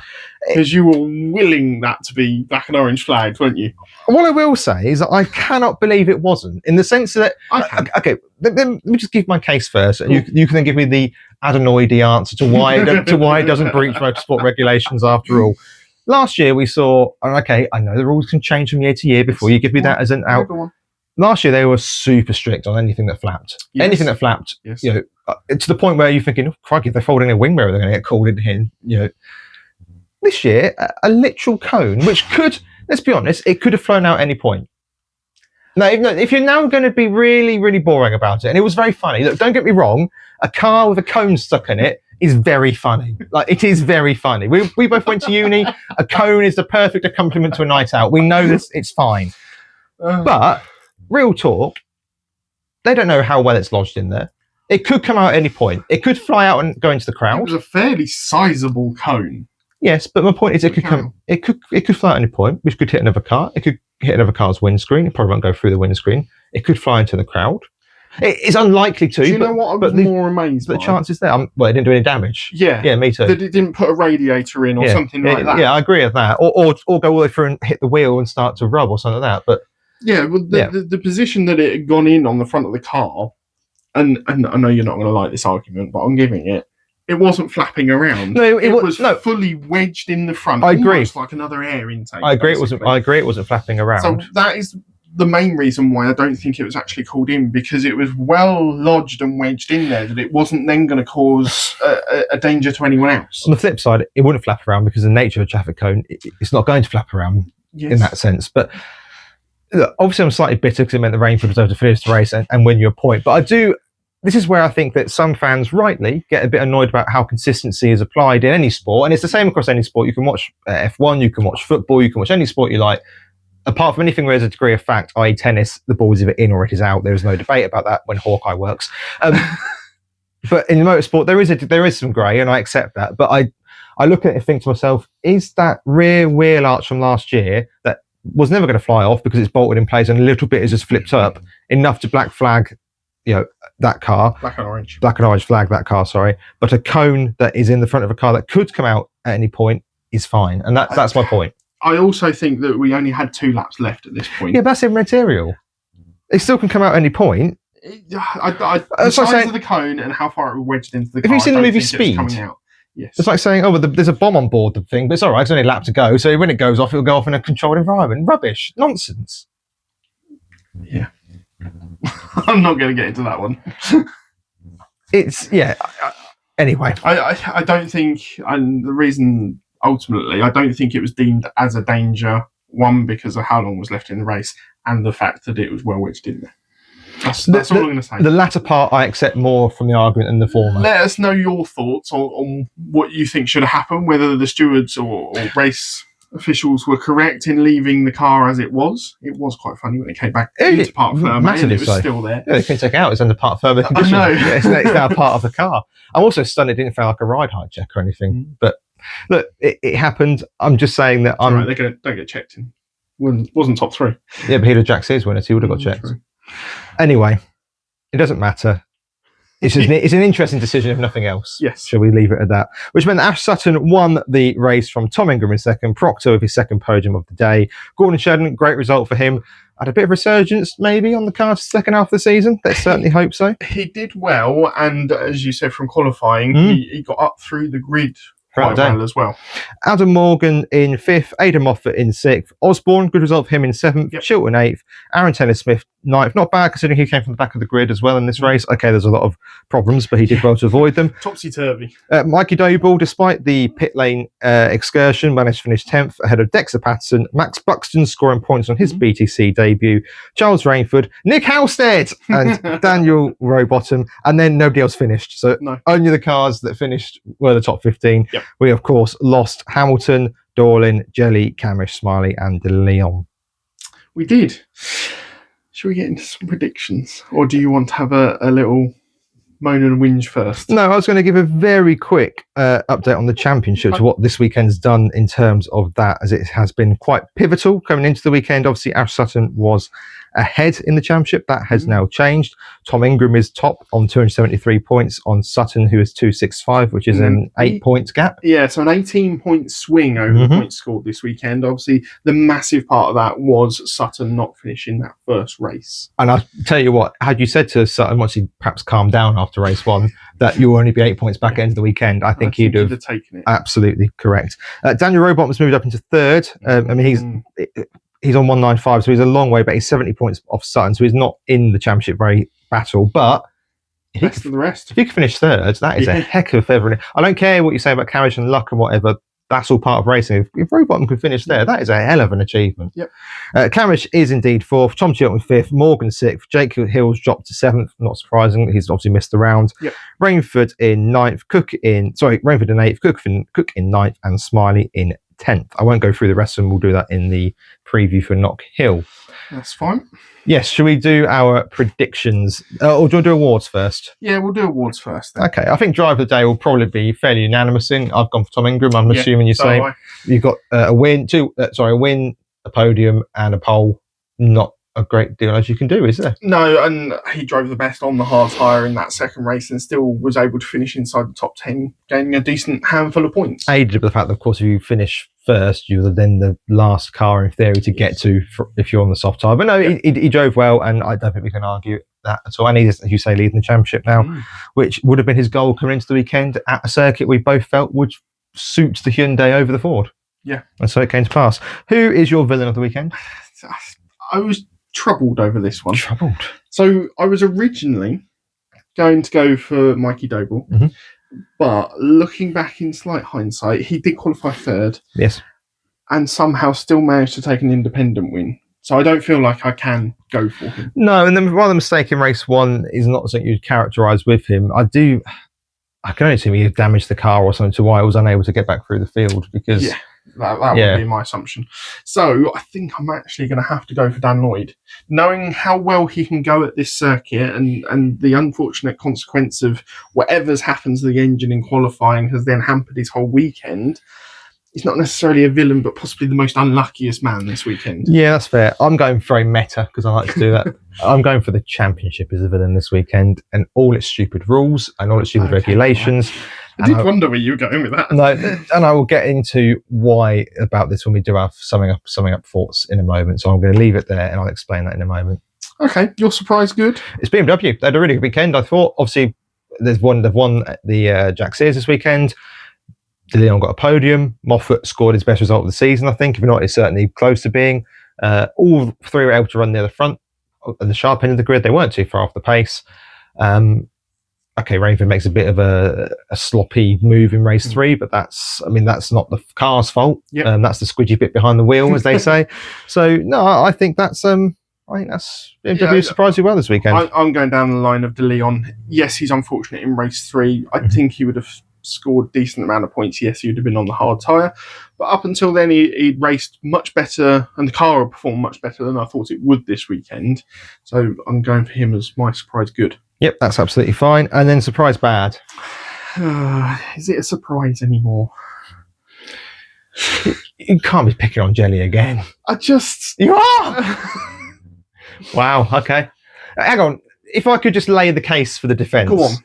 because you were willing that to be black and orange flags, weren't you? What I will say is that I cannot believe it wasn't, in the sense that okay, let me just give my case first, and you can then give me the adenoidy answer to why it doesn't breach motorsport regulations after all. Last year we saw, okay, I know the rules can change from year to year. Before you give me that as an out. Last year they were super strict on anything that flapped. Yes. Anything that flapped, to the point where you're thinking, oh, crikey, if they're folding a wing mirror, they're going to get called in here. This year, a literal cone, which could, let's be honest, it could have flown out at any point. Now, if you're now going to be really, really boring about it, and it was very funny. Look, don't get me wrong, a car with a cone stuck in it is very funny. Like, it is very funny. We both went to uni. A cone is the perfect accompaniment to a night out. We know this, it's fine. But real talk, they don't know how well it's lodged in there. It could come out at any point. It could fly out and go into the crowd. It was a fairly sizable cone. Yes, but my point is it could fly at any point, which could hit another car. It could hit another car's windscreen. It probably won't go through the windscreen. It could fly into the crowd. It's unlikely to. Do you know what I was more amazed by? The chances there. Well, it didn't do any damage. Yeah, me too. That it didn't put a radiator in or something like that. Yeah, I agree with that. Or go all the way through and hit the wheel and start to rub or something like that. But yeah, well, the position that it had gone in on the front of the car, and I know you're not going to like this argument, but I'm giving it. It wasn't flapping around. No, it was fully wedged in the front. I agree. Almost like another air intake. I agree. It wasn't flapping around. So that is the main reason why I don't think it was actually called in, because it was well lodged and wedged in there that it wasn't then going to cause a danger to anyone else. On the flip side, it wouldn't flap around because the nature of a traffic cone, it's not going to flap around in that sense. But look, obviously, I'm slightly bitter because it meant the Rainford was able to finish the race and win you a point. But I do. This is where I think that some fans rightly get a bit annoyed about how consistency is applied in any sport. And it's the same across any sport. You can watch F1, you can watch football, you can watch any sport you like. Apart from anything where there's a degree of fact, i.e. tennis, the ball is either in or it is out. There is no debate about that when Hawkeye works. But in motorsport, there is some grey, and I accept that. But I look at it and think to myself, is that rear wheel arch from last year that was never going to fly off because it's bolted in place and a little bit is just flipped up, enough to black flag that car, black and orange flag that car, sorry, but a cone that is in the front of a car that could come out at any point is fine, and that's my point. I also think that we only had 2 laps left at this point. Yeah, but that's immaterial. It still can come out at any point. The size of the cone and how far it was wedged into the car. Have you seen the movie Speed? Yes. It's like saying, oh, well, there's a bomb on board the thing, but it's all right, it's only a lap to go, so when it goes off, it'll go off in a controlled environment. Rubbish. Nonsense. Yeah. I'm not going to get into that one. Anyway. I don't think, and the reason, ultimately, I don't think it was deemed as a danger, one, because of how long was left in the race, and the fact that it was well wedged in there. That's all I'm going to say. The latter part I accept more from the argument than the former. Let us know your thoughts on what you think should have happened, whether the stewards or race officials were correct in leaving the car as it was. It was quite funny when it came back into part firm and it was still there. Yeah, they couldn't take it out. It's under part firm condition. I know. Yeah, it's now part of the car. I'm also stunned it didn't feel like a ride height check or anything. But look, it happened. I'm just saying that right, they don't get checked in. Wasn't top 3. Yeah, but he'd have Jack Sears winners. He would have got checked. True. Anyway, it doesn't matter. It's an interesting decision, if nothing else. Yes. Shall we leave it at that? Which meant that Ash Sutton won the race from Tom Ingram in second, Proctor with his second podium of the day. Gordon Shedden, great result for him. Had a bit of resurgence maybe on the car's second half of the season. Let's certainly hope so. He did well, and as you said from qualifying, he got up through the grid quite well as well. Adam Morgan in 5th, Aidan Moffat in 6th, Osborne, good result for him in 7th, Chilton 8th, Aaron Taylor-Smith ninth. Not bad considering he came from the back of the grid as well in this race. Okay, there's a lot of problems, but he did well to avoid them. Topsy-turvy. Mikey Doble, despite the pit lane excursion, managed to finish 10th ahead of Dexter Patterson, Max Buxton scoring points on his BTC debut, Charles Rainford, Nick Halstead, and Daniel Rowbottom, and then nobody else finished. So only the cars that finished were the top 15. Yep. We, of course, lost Hamilton, Dorlin, Jelly, Camish, Smiley, and De Leon. We did. Should we get into some predictions? Or do you want to have a little moan and whinge first? No, I was going to give a very quick update on the championships, what this weekend's done in terms of that, as it has been quite pivotal coming into the weekend. Obviously, Ash Sutton was ahead in the championship. That has now changed. Tom Ingram is top on 273 points on Sutton, who is 265, which is an 8 points gap. Yeah, so an 18-point swing over the points scored this weekend. Obviously, the massive part of that was Sutton not finishing that first race. And I'll tell you what, had you said to Sutton, once he perhaps calmed down after race one, that you'll only be 8 points back at the end of the weekend, I think he'd have taken it. Absolutely correct. Daniel Rowbottom has moved up into third. I mean, he's on 195, so he's a long way, but he's 70 points off Sutton, so he's not in the championship battle. But if he could finish third, that is a heck of a feather. I don't care what you say about carriage and luck and whatever. That's all part of racing. If Rowbottom could finish there, that is a hell of an achievement. Yep. Camish is indeed fourth. Tom Chilton fifth. Morgan sixth. Jake Hill's dropped to seventh. Not surprising. He's obviously missed the round. Yep. Rainford in ninth. Rainford in eighth. Cook in ninth, and Smiley in 10th. I won't go through the rest of them. We'll do that in the preview for Knock Hill. That's fine. Yes, shall we do our predictions? Or do you want to do awards first? Yeah, we'll do awards first then. Okay, I think Driver of the Day will probably be fairly unanimous in. I've gone for Tom Ingram. I'm assuming you say you've got a win, a podium, and a pole. Not a great deal as you can do, is there? No, and he drove the best on the hard tyre in that second race and still was able to finish inside the top 10, gaining a decent handful of points. Aided by the fact that, of course, if you finish first, you're then the last car in theory to get to if you're on the soft tyre. But no, he drove well, and I don't think we can argue that at all. And he's, as you say, leading the championship now, which would have been his goal coming into the weekend at a circuit we both felt would suit the Hyundai over the Ford. Yeah. And so it came to pass. Who is your villain of the weekend? I was troubled over this one. Troubled? So I was originally going to go for Mikey Doble, but looking back in slight hindsight, he did qualify third. Yes. And somehow still managed to take an independent win. So I don't feel like I can go for him. No, and then one of the mistake in race one is not something you'd characterise with him. I can only assume he damaged the car or something to why I was unable to get back through the field because... Yeah. That would be my assumption. So I think I'm actually going to have to go for Dan Lloyd. Knowing how well he can go at this circuit and the unfortunate consequence of whatever's happened to the engine in qualifying has then hampered his whole weekend, he's not necessarily a villain, but possibly the most unluckiest man this weekend. Yeah, that's fair. I'm going very meta because I like to do that. I'm going for the championship as a villain this weekend and all its stupid rules and all its stupid regulations. I did wonder where you were going with that. No, and I will get into why about this when we do our summing up thoughts in a moment. So I'm going to leave it there and I'll explain that in a moment. Okay, your surprise good? It's BMW. They had a really good weekend, I thought. Obviously, they've won the Jack Sears this weekend. De Leon got a podium. Moffat scored his best result of the season, I think. If not, it's certainly close to being. All three were able to run near the front at the sharp end of the grid. They weren't too far off the pace. Okay, Rainford makes a bit of a sloppy move in race 3, but that's not the car's fault. Yep. That's the squidgy bit behind the wheel, as they say. So no, I think that's BMW surprised you well this weekend. I'm going down the line of De Leon. Yes, he's unfortunate in race 3. I think he would have scored a decent amount of points. Yes, he would have been on the hard tyre. But up until then, he'd raced much better, and the car had performed much better than I thought it would this weekend. So I'm going for him as my surprise good. Yep, that's absolutely fine. And then surprise bad. Is it a surprise anymore? You can't be picking on Jelly again. You are! Wow, okay. Hang on. If I could just lay the case for the defence. Go on.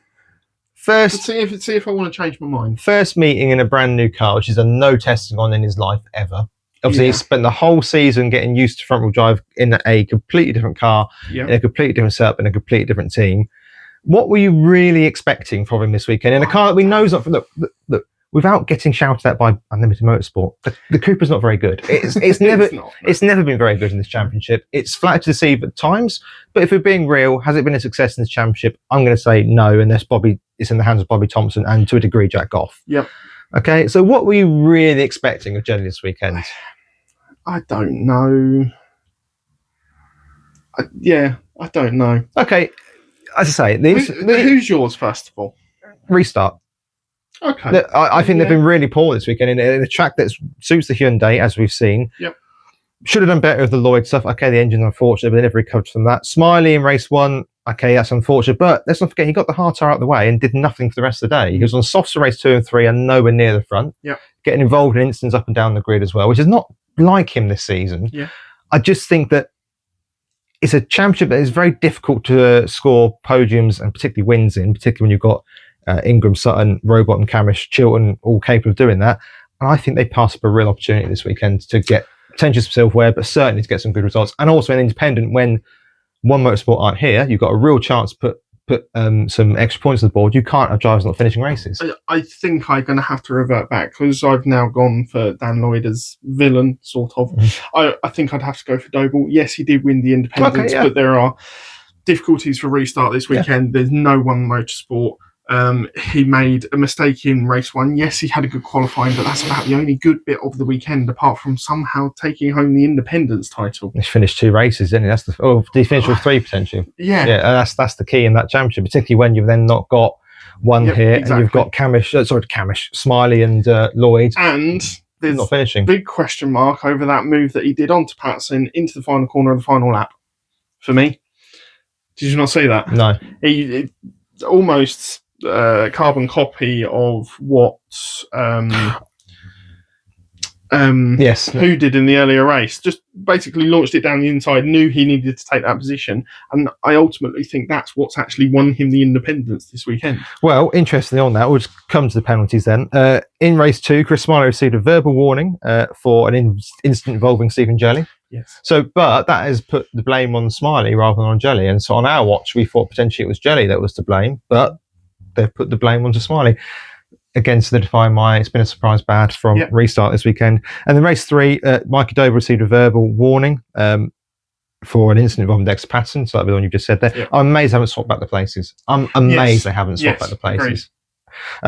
First, see if I want to change my mind. First meeting in a brand new car, which he's done no testing on in his life ever. Obviously, he spent the whole season getting used to front-wheel drive in a completely different car, in a completely different setup, in a completely different team. What were you really expecting from him this weekend in a car that we know is not? Look, without getting shouted at by Unlimited Motorsport, the Cooper's not very good. It's never it's never been very good in this championship. It's flattered to deceive at times, but if we're being real, has it been a success in this championship? I'm going to say no, unless it's in the hands of Bobby Thompson and to a degree Jack Goff. Yep. Okay, so what were you really expecting of Jelly this weekend? I don't know. I don't know. Okay, as I say, who's yours first of all? Restart. Okay. I think they've been really poor this weekend in a track that suits the Hyundai, as we've seen. Yep. Should have done better with the Lloyd stuff. Okay, the engine's unfortunate, but they never recovered from that. Smiley in race 1. Okay, that's unfortunate, but let's not forget he got the hard tire out of the way and did nothing for the rest of the day. He was on softs for race 2 and 3 and nowhere near the front. Yep. Getting involved in incidents up and down the grid as well, which is not like him this season. Yeah. I just think that it's a championship that is very difficult to score podiums and particularly wins in, particularly when you've got Ingram, Sutton, Robot and Camish, Chilton all capable of doing that. And I think they pass up a real opportunity this weekend to get potentially some silverware, but certainly to get some good results. And also an independent, when One Motorsport aren't here, you've got a real chance to put some extra points on the board. You can't have drivers not finishing races. I think I'm going to have to revert back because I've now gone for Dan Lloyd as villain, sort of. I think I'd have to go for Doble. Yes, he did win the independents, but there are difficulties for restart this weekend. There's no One Motorsport. He made a mistake in race 1. Yes, he had a good qualifying, but that's about the only good bit of the weekend, apart from somehow taking home the independence title. He finished 2 races, didn't he? Did he finish with 3 potentially? Yeah. And that's the key in that championship, particularly when you've then not got one here, and you've got Smiley and Lloyd, and there's not finishing. Big question mark over that move that he did onto Patterson into the final corner of the final lap. For me, did you not see that? No. He almost. Carbon copy of what who did in the earlier race. Just basically launched it down the inside, knew he needed to take that position, and I ultimately think that's what's actually won him the independence this weekend. Well, interestingly on that, we'll just come to the penalties then. In race 2, Chris Smiley received a verbal warning for an incident involving Stephen Jelly. Yes. But that has put the blame on Smiley rather than on Jelly, and so on our watch we thought potentially it was Jelly that was to blame, but they've put the blame onto Smiley. Again, solidifying it's been a surprise bad from restart this weekend. And then race 3, Mikey Dover received a verbal warning for an incident involving Dexter Patterson, so that'd be the one you just said there. Yep. I'm amazed they haven't swapped back the places. I'm amazed they haven't swapped back the places.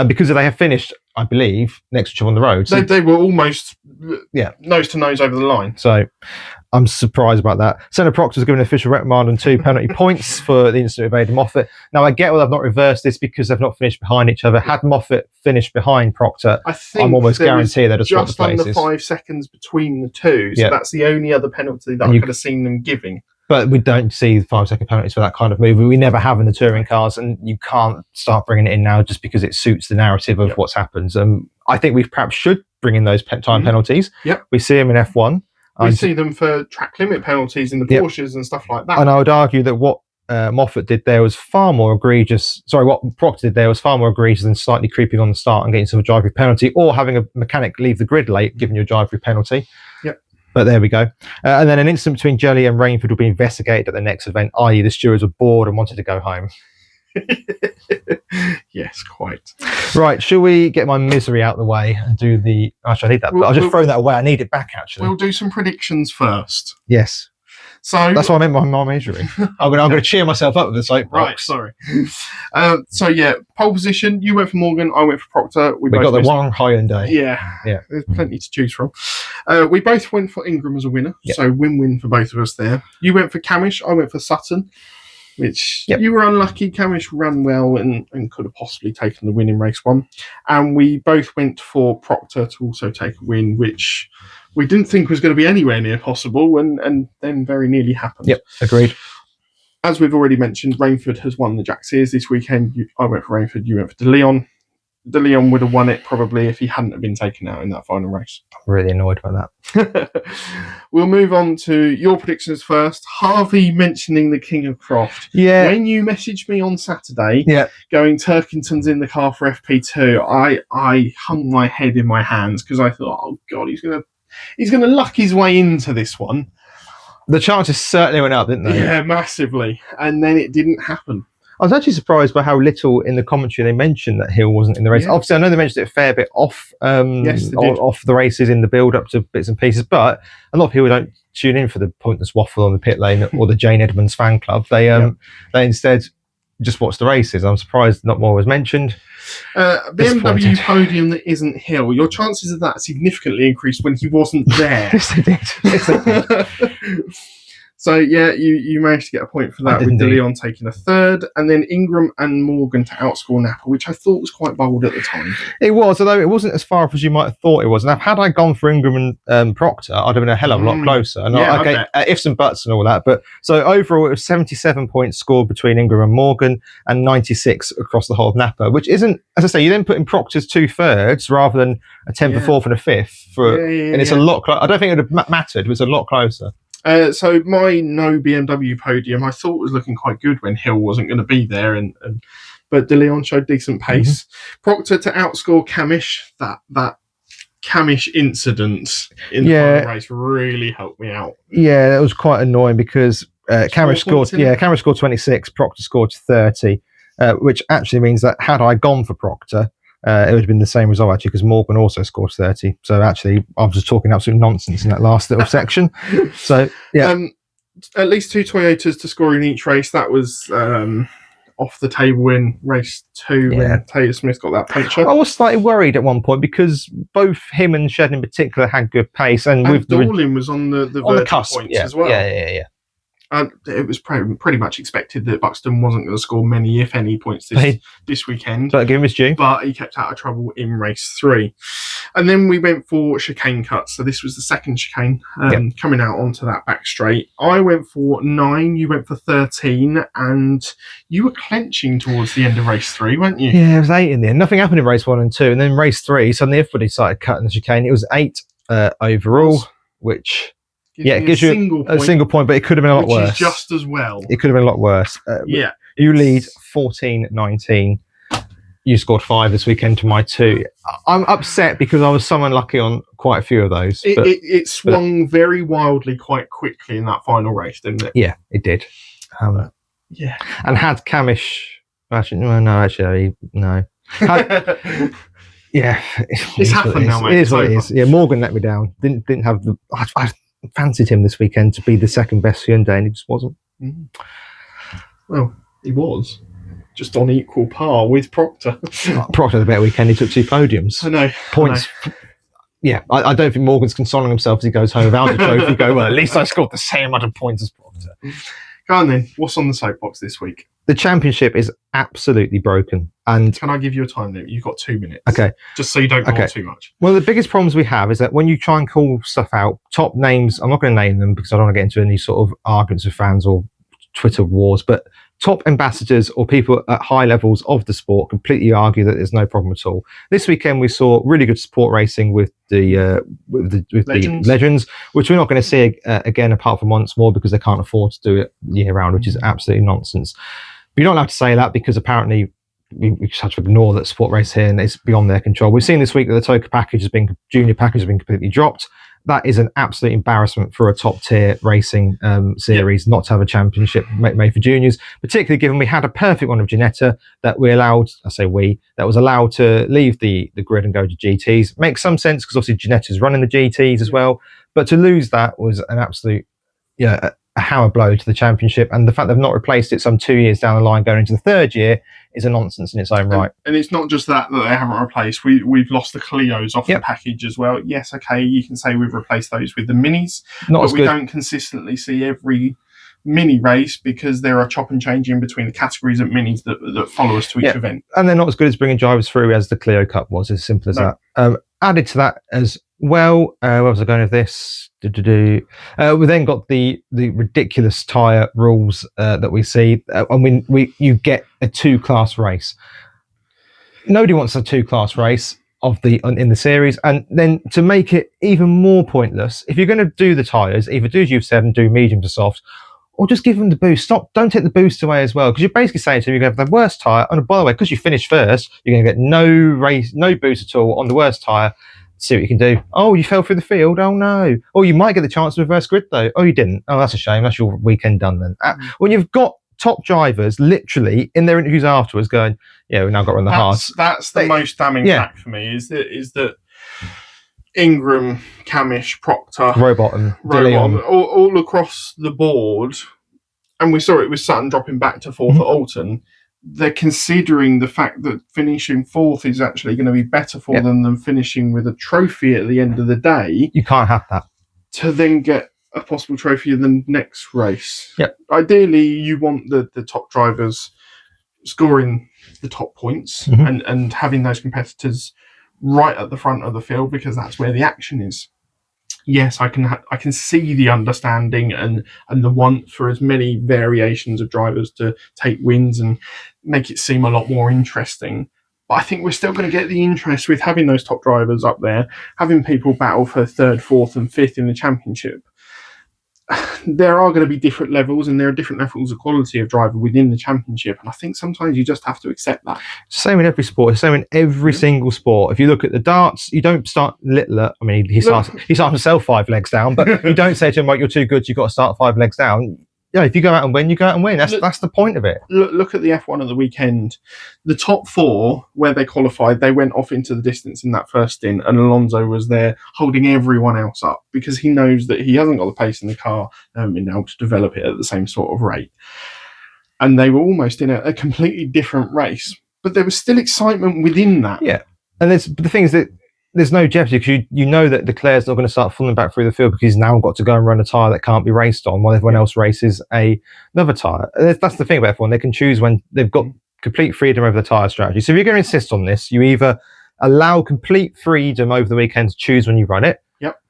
Because they have finished, I believe, next to each other on the road. So they were almost nose to nose over the line. So I'm surprised about that. Senna Proctor was given an official reprimand and 2 penalty points for the incident with Aidan Moffat. Now, I get why they've not reversed this because they've not finished behind each other. Had Moffat finished behind Proctor, I'm almost guaranteed they'd have swapped the places. Just under 5 seconds between the two. So that's the only other penalty that I could have seen them giving. But we don't see 5-second penalties for that kind of move. We never have in the touring cars, and you can't start bringing it in now just because it suits the narrative of what's happened. I think we perhaps should bring in those time penalties. Yep. We see them in F1. We see them for track limit penalties in the Porsches and stuff like that. And I would argue that what Moffat did there was far more egregious. What Proctor did there was far more egregious than slightly creeping on the start and getting some drive-through penalty, or having a mechanic leave the grid late, giving you a drive-through penalty. Yep. But there we go. And then an incident between Jelly and Rainford will be investigated at the next event, i.e. the stewards were bored and wanted to go home. Yes, quite. Right, shall we get my misery out of the way and do the... Actually, I need that. I'll just throw that away. I need it back, actually. We'll do some predictions first. Yes. So that's what I meant by my misery. I'm going to cheer myself up with the Soapbox. Right, sorry. Pole position. You went for Morgan. I went for Proctor. We got the one Hyundai. Yeah. There's plenty to choose from. We both went for Ingram as a winner. Yep. So win-win for both of us there. You went for Camish. I went for Sutton. Which you were unlucky. Camish ran well and could have possibly taken the win in race 1. And we both went for Proctor to also take a win, which we didn't think was going to be anywhere near possible, and then very nearly happened. Yep, agreed. As we've already mentioned, Rainford has won the Jack Sears this weekend. I went for Rainford, you went for De Leon. De Leon would have won it probably if he hadn't have been taken out in that final race. I'm really annoyed by that. We'll move on to your predictions first. Harvey mentioning the King of Croft. Yeah. When you messaged me on Saturday, going Turkington's in the car for FP2, I hung my head in my hands because I thought, oh God, he's gonna luck his way into this one. The chances certainly went up, didn't they? Yeah, massively. And then it didn't happen. I was actually surprised by how little in the commentary they mentioned that Hill wasn't in the race. Yeah. Obviously, I know they mentioned it a fair bit off Yes, they did. off the races in the build up to bits and pieces, but a lot of people don't tune in for the pointless waffle on the pit lane or the Jane Edmonds fan club. They instead just watch the races. I'm surprised not more was mentioned. BMW podium that isn't Hill. Your chances of that significantly increased when he wasn't there. Yes, they did. Yes, they did. So yeah, you managed to get a point for that, with De Leon taking a third, and then Ingram and Morgan to outscore Napa, which I thought was quite bold at the time. It was, although it wasn't as far off as you might have thought it was. And had I gone for Ingram and Proctor, I'd have been a hell of a lot closer. And ifs and buts and all that. But so overall, it was 77 points scored between Ingram and Morgan, and 96 across the whole of Napa, which isn't, as I say, you then put in Proctor's 2/3 rather than a 10th, a 4th, and a 5th. And it's a lot. I don't think it would have mattered. It was a lot closer. So my no BMW podium, I thought was looking quite good when Hill wasn't going to be there, but De Leon showed decent pace. Proctor to outscore Camish. That Camish incident in the final race really helped me out. Yeah, that was quite annoying because Camish scored 26, Proctor scored 30, which actually means that had I gone for Proctor, it would have been the same result actually, because Morgan also scored 30. So actually, I was just talking absolute nonsense in that last little section. So yeah, at least 2 Toyotas to score in each race. That was off the table in race 2 when Taylor Smith got that puncture. I was slightly worried at one point because both him and Shed in particular had good pace, and with Dorlin was on the cusp points as well. Yeah. It was pretty much expected that Buxton wasn't going to score many, if any, points this weekend. But give him his due. But he kept out of trouble in race 3. And then we went for chicane cuts. So this was the second chicane coming out onto that back straight. I went for 9, you went for 13, and you were clenching towards the end of race 3, weren't you? Yeah, it was 8 in the end. Nothing happened in race 1 and 2. And then race 3, suddenly everybody started cutting the chicane. It was 8 overall, which... gives you a single point, but it could have been a lot worse. Which is just as well. It could have been a lot worse. You lead 14-19. You scored 5 this weekend to my 2. I'm upset because I was so unlucky on quite a few of those. It swung very wildly quite quickly in that final race, didn't it? Yeah, it did. And had Camish... no. It's happened now, mate. It is what it is. Yeah, Morgan let me down. Didn't have the... I fancied him this weekend to be the second best Hyundai, and he just wasn't. Well, he was just on equal par with Proctor. Proctor had a better weekend. He took 2 podiums. I know. Points. Yeah, I don't think Morgan's consoling himself as he goes home without the trophy. Go, well, at least I scored the same amount of points as Proctor. Go on then. What's on the soapbox this week? The championship is absolutely broken. And can I give you a time limit? You've got 2 minutes. Okay. Just so you don't go on too much. Well, the biggest problems we have is that when you try and call stuff out, top names, I'm not going to name them because I don't want to get into any sort of arguments with fans or Twitter wars, but top ambassadors or people at high levels of the sport completely argue that there's no problem at all. This weekend we saw really good support racing with the legends, which we're not going to see again apart from once more because they can't afford to do it year round, which is absolutely nonsense. But you're not allowed to say that because apparently we just have to ignore that sport race here and it's beyond their control. We've seen this week that the Toka package junior package has been completely dropped. That is an absolute embarrassment for a top tier racing series not to have a championship made for juniors, particularly given we had a perfect one of Ginetta that that was allowed to leave the grid and go to GTs. Makes some sense because obviously Ginetta's running the GTs as well, but to lose that was an absolute a hammer blow to the championship, and the fact they've not replaced it some 2 years down the line going into the 3rd year is a nonsense in its own right. And it's not just that they haven't replaced. We've lost the Clios off the package as well. Yes, okay, you can say we've replaced those with the minis, but we don't consistently see every mini race because there are chop and change in between the categories of minis that follow us to each event. And they're not as good as bringing drivers through as the Clio Cup was, as simple as that. Added to that as well, where was I going with this? We then got the ridiculous tyre rules that we see. You get a 2-class race. Nobody wants a 2-class race in the series, and then to make it even more pointless, if you're going to do the tyres, either do as you've said and do medium to soft, or just give them the boost. Don't take the boost away as well, because you're basically saying to them you're going to have the worst tyre, and by the way, because you finished first, you're going to get no boost at all on the worst tyre. See what you can do. Oh, you fell through the field. Oh no. Oh, you might get the chance to reverse grid though. Oh, you didn't. Oh, that's a shame. That's your weekend done then. When you've got top drivers literally in their interviews afterwards going, yeah, we've now got to run the hards. That's the most damning fact for me, is that Ingram, Camish, Proctor, Robot and DeLeon. all across the board, and we saw it with Sutton dropping back to fourth at Alton. They're considering the fact that finishing fourth is actually going to be better for them than finishing with a trophy at the end of the day. You can't have that. To then get a possible trophy in the next race. Yep. Ideally, you want the top drivers scoring the top points and having those competitors right at the front of the field, because that's where the action is. Yes, I can see the understanding and the want for as many variations of drivers to take wins and make it seem a lot more interesting. But I think we're still going to get the interest with having those top drivers up there, having people battle for third, fourth and fifth in the championship. There are going to be different levels, and there are different levels of quality of driver within the championship, and I think sometimes you just have to accept that. Same in every sport. Same in every single sport. If you look at the darts, you don't start Littler. I mean, he starts himself 5 legs down, but you don't say to him, "Right, you're too good. You've got to start 5 legs down." Yeah, if you go out and win, you go out and win. That's the point of it. Look at the F1 at the weekend. The top 4, where they qualified, they went off into the distance in that first stint, and Alonso was there holding everyone else up because he knows that he hasn't got the pace in the car now to develop it at the same sort of rate. And they were almost in a completely different race, but there was still excitement within that. Yeah, and the thing is that there's no jeopardy, because you know that Leclerc's not going to start falling back through the field because he's now got to go and run a tyre that can't be raced on while everyone else races another tyre. That's the thing about F1. They can choose when they've got complete freedom over the tyre strategy. So if you're going to insist on this, you either allow complete freedom over the weekend to choose when you run it. Yep.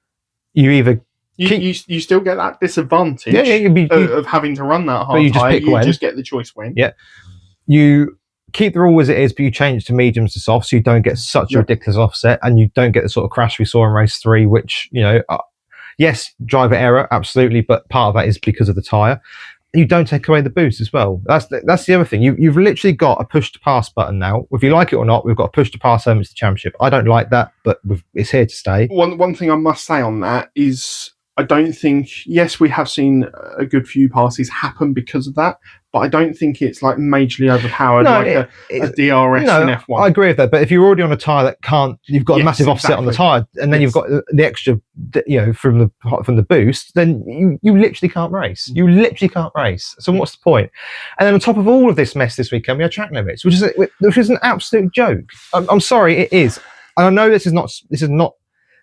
You either... You still get that disadvantage of having to run that hard tyre. You just get the choice when. Yeah. You keep the rule as it is, but you change it to mediums to soft, so you don't get such a ridiculous offset, and you don't get the sort of crash we saw in race 3, which, yes, driver error, absolutely, but part of that is because of the tyre. You don't take away the boost as well. That's the other thing. You've literally got a push to pass button now. If you like it or not, we've got a push to pass elements to the championship. I don't like that, but it's here to stay. One thing I must say on that is, I don't think, yes, we have seen a good few passes happen because of that, but I don't think it's like majorly overpowered a DRS in F1. I agree with that, but if you're already on a tyre that can't, you've got a massive offset on the tyre, and then you've got the extra, from the boost, then you literally can't race. You literally can't race. So what's the point? And then on top of all of this mess this weekend, we had track limits, which is an absolute joke. I'm sorry, it is. And I know this is not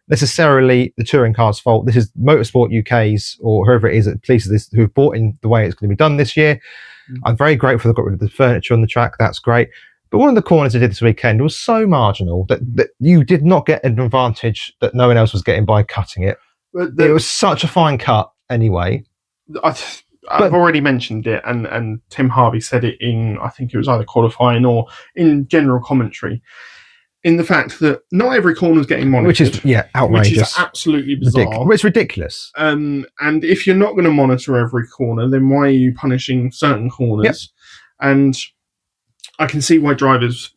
necessarily the touring car's fault. This is Motorsport UK's, or whoever it is that polices this, who have brought in the way it's going to be done this year. I'm very grateful they got rid of the furniture on the track. That's great. But one of the corners they did this weekend was so marginal that you did not get an advantage that no one else was getting by cutting it. It was such a fine cut anyway. I've already mentioned it, and Tim Harvey said it in, I think it was either qualifying or in general commentary, in the fact that not every corner is getting monitored. Which is, outrageous. Which is absolutely bizarre. It's ridiculous. And if you're not going to monitor every corner, then why are you punishing certain corners? Yep. And I can see why drivers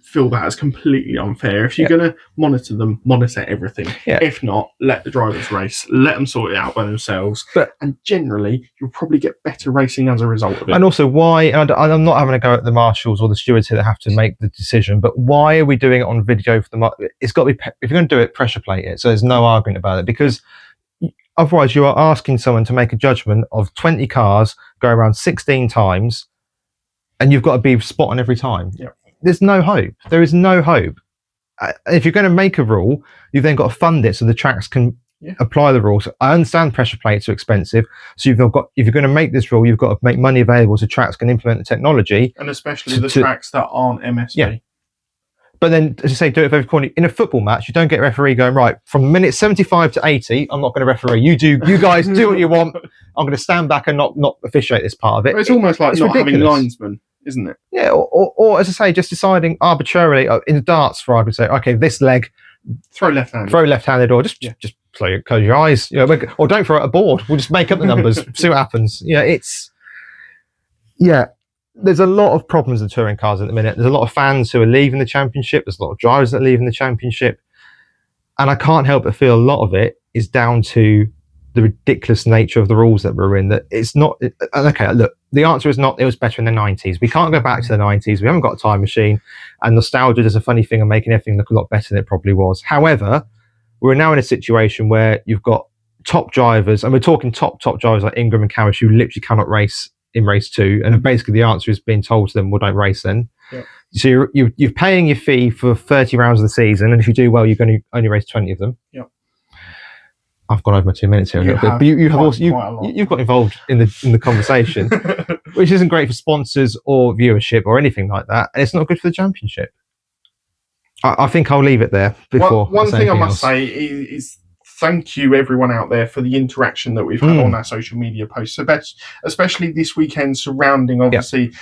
feel that as completely unfair. If you're going to monitor them, monitor everything. Yeah. If not, let the drivers race. Let them sort it out by themselves. And generally, you'll probably get better racing as a result of it. And also, why, and I'm not having a go at the marshals or the stewards here that have to make the decision, but why are we doing it on video for the... It's got to be... If you're going to do it, pressure plate it. So there's no argument about it, because otherwise you are asking someone to make a judgment of 20 cars, go around 16 times, and you've got to be spot on every time. Yep. There's no hope. There is no hope. If you're going to make a rule, you've then got to fund it so the tracks can apply the rules. I understand pressure plates are expensive, so if you're going to make this rule, you've got to make money available so tracks can implement the technology, and especially the tracks that aren't MSP. Yeah. But then, as I say, do it for every corner. In a football match, you don't get a referee going, right, from minute 75 to 80, I'm not going to referee. You guys do what you want. I'm going to stand back and not officiate this part of it. It's almost like not having linesmen, isn't it? Yeah, or as I say, just deciding arbitrarily in the darts, for argument's sake, okay, this leg, throw left-handed, or just close your eyes, or don't throw it at a board. We'll just make up the numbers, see what happens. There's a lot of problems with touring cars at the minute. There's a lot of fans who are leaving the championship. There's a lot of drivers that are leaving the championship, and I can't help but feel a lot of it is down to the ridiculous nature of the rules that we're in, that it's not okay. Look, the answer is not it was better in the 90s. We can't go back to the 90s. We haven't got a time machine, and nostalgia is a funny thing of making everything look a lot better than it probably was. However, we're now in a situation where you've got top drivers, and we're talking top drivers like Ingram and Cowis, who literally cannot race in race 2, and basically the answer is being told to them, well, don't race then. Yep. So you're paying your fee for 30 rounds of the season, and if you do well, you're going to only race 20 of them. Yep. I've gone over my 2 minutes here a little bit, but you have also you've got involved in the conversation, which isn't great for sponsors or viewership or anything like that, and it's not good for the championship. I think I'll leave it there. Before one thing I must say is thank you everyone out there for the interaction that we've had on our social media posts, especially this weekend surrounding obviously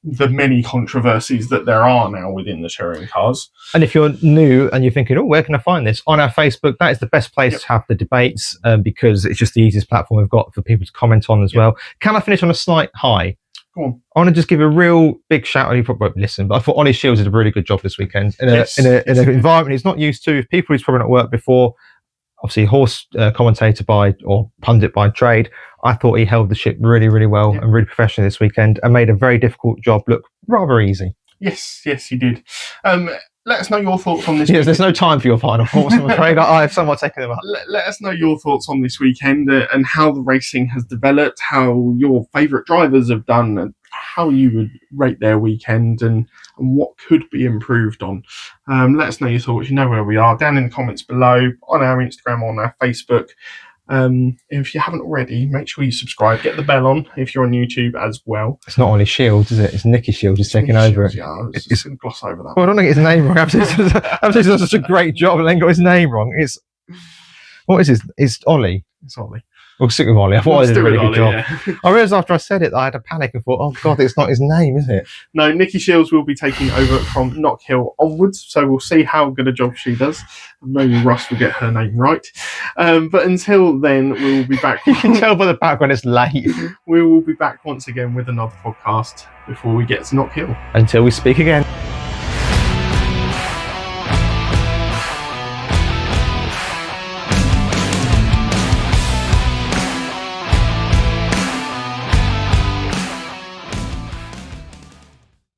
the many controversies that there are now within the touring cars. And if you're new and you're thinking, oh, where can I find this? On our Facebook, that is the best place to have the debates, because it's just the easiest platform we've got for people to comment on as well. Can I finish on a slight high? Go on. I want to just give a real big shout out. You probably won't listen, but I thought Ollie Shields did a really good job this weekend in an environment he's not used to. People he's probably not worked before. Obviously, horse commentator or pundit by trade. I thought he held the ship really, really well and really professionally this weekend, and made a very difficult job look rather easy. Yes, he did. Let us know your thoughts on this. Yes, there's no time for your final thoughts, I'm afraid. I have somewhat taken them up. Let us know your thoughts on this weekend and how the racing has developed, how your favourite drivers have done, and how you would rate their weekend, and what could be improved on. Let us know your thoughts. You know where we are, down in the comments below, on our Instagram, on our Facebook. If you haven't already, make sure you subscribe, get the bell on if you're on YouTube as well. It's not only Shields, is it? It's Nicky Shields who's taking over it. Yeah, I was just going to gloss over that. Well, I don't get his name wrong. Absolutely does such a great job and then got his name wrong. What is his? It's Ollie. It's Ollie. We'll stick with Ollie. I thought I did a really good job. Yeah. I realised after I said it that I had a panic and thought, oh God, it's not his name, is it? No, Nicky Shields will be taking over from Knock Hill onwards, so we'll see how good a job she does. Maybe Russ will get her name right. But until then, we will be back. You can tell by the background it's late. We will be back once again with another podcast before we get to Knock Hill. Until we speak again.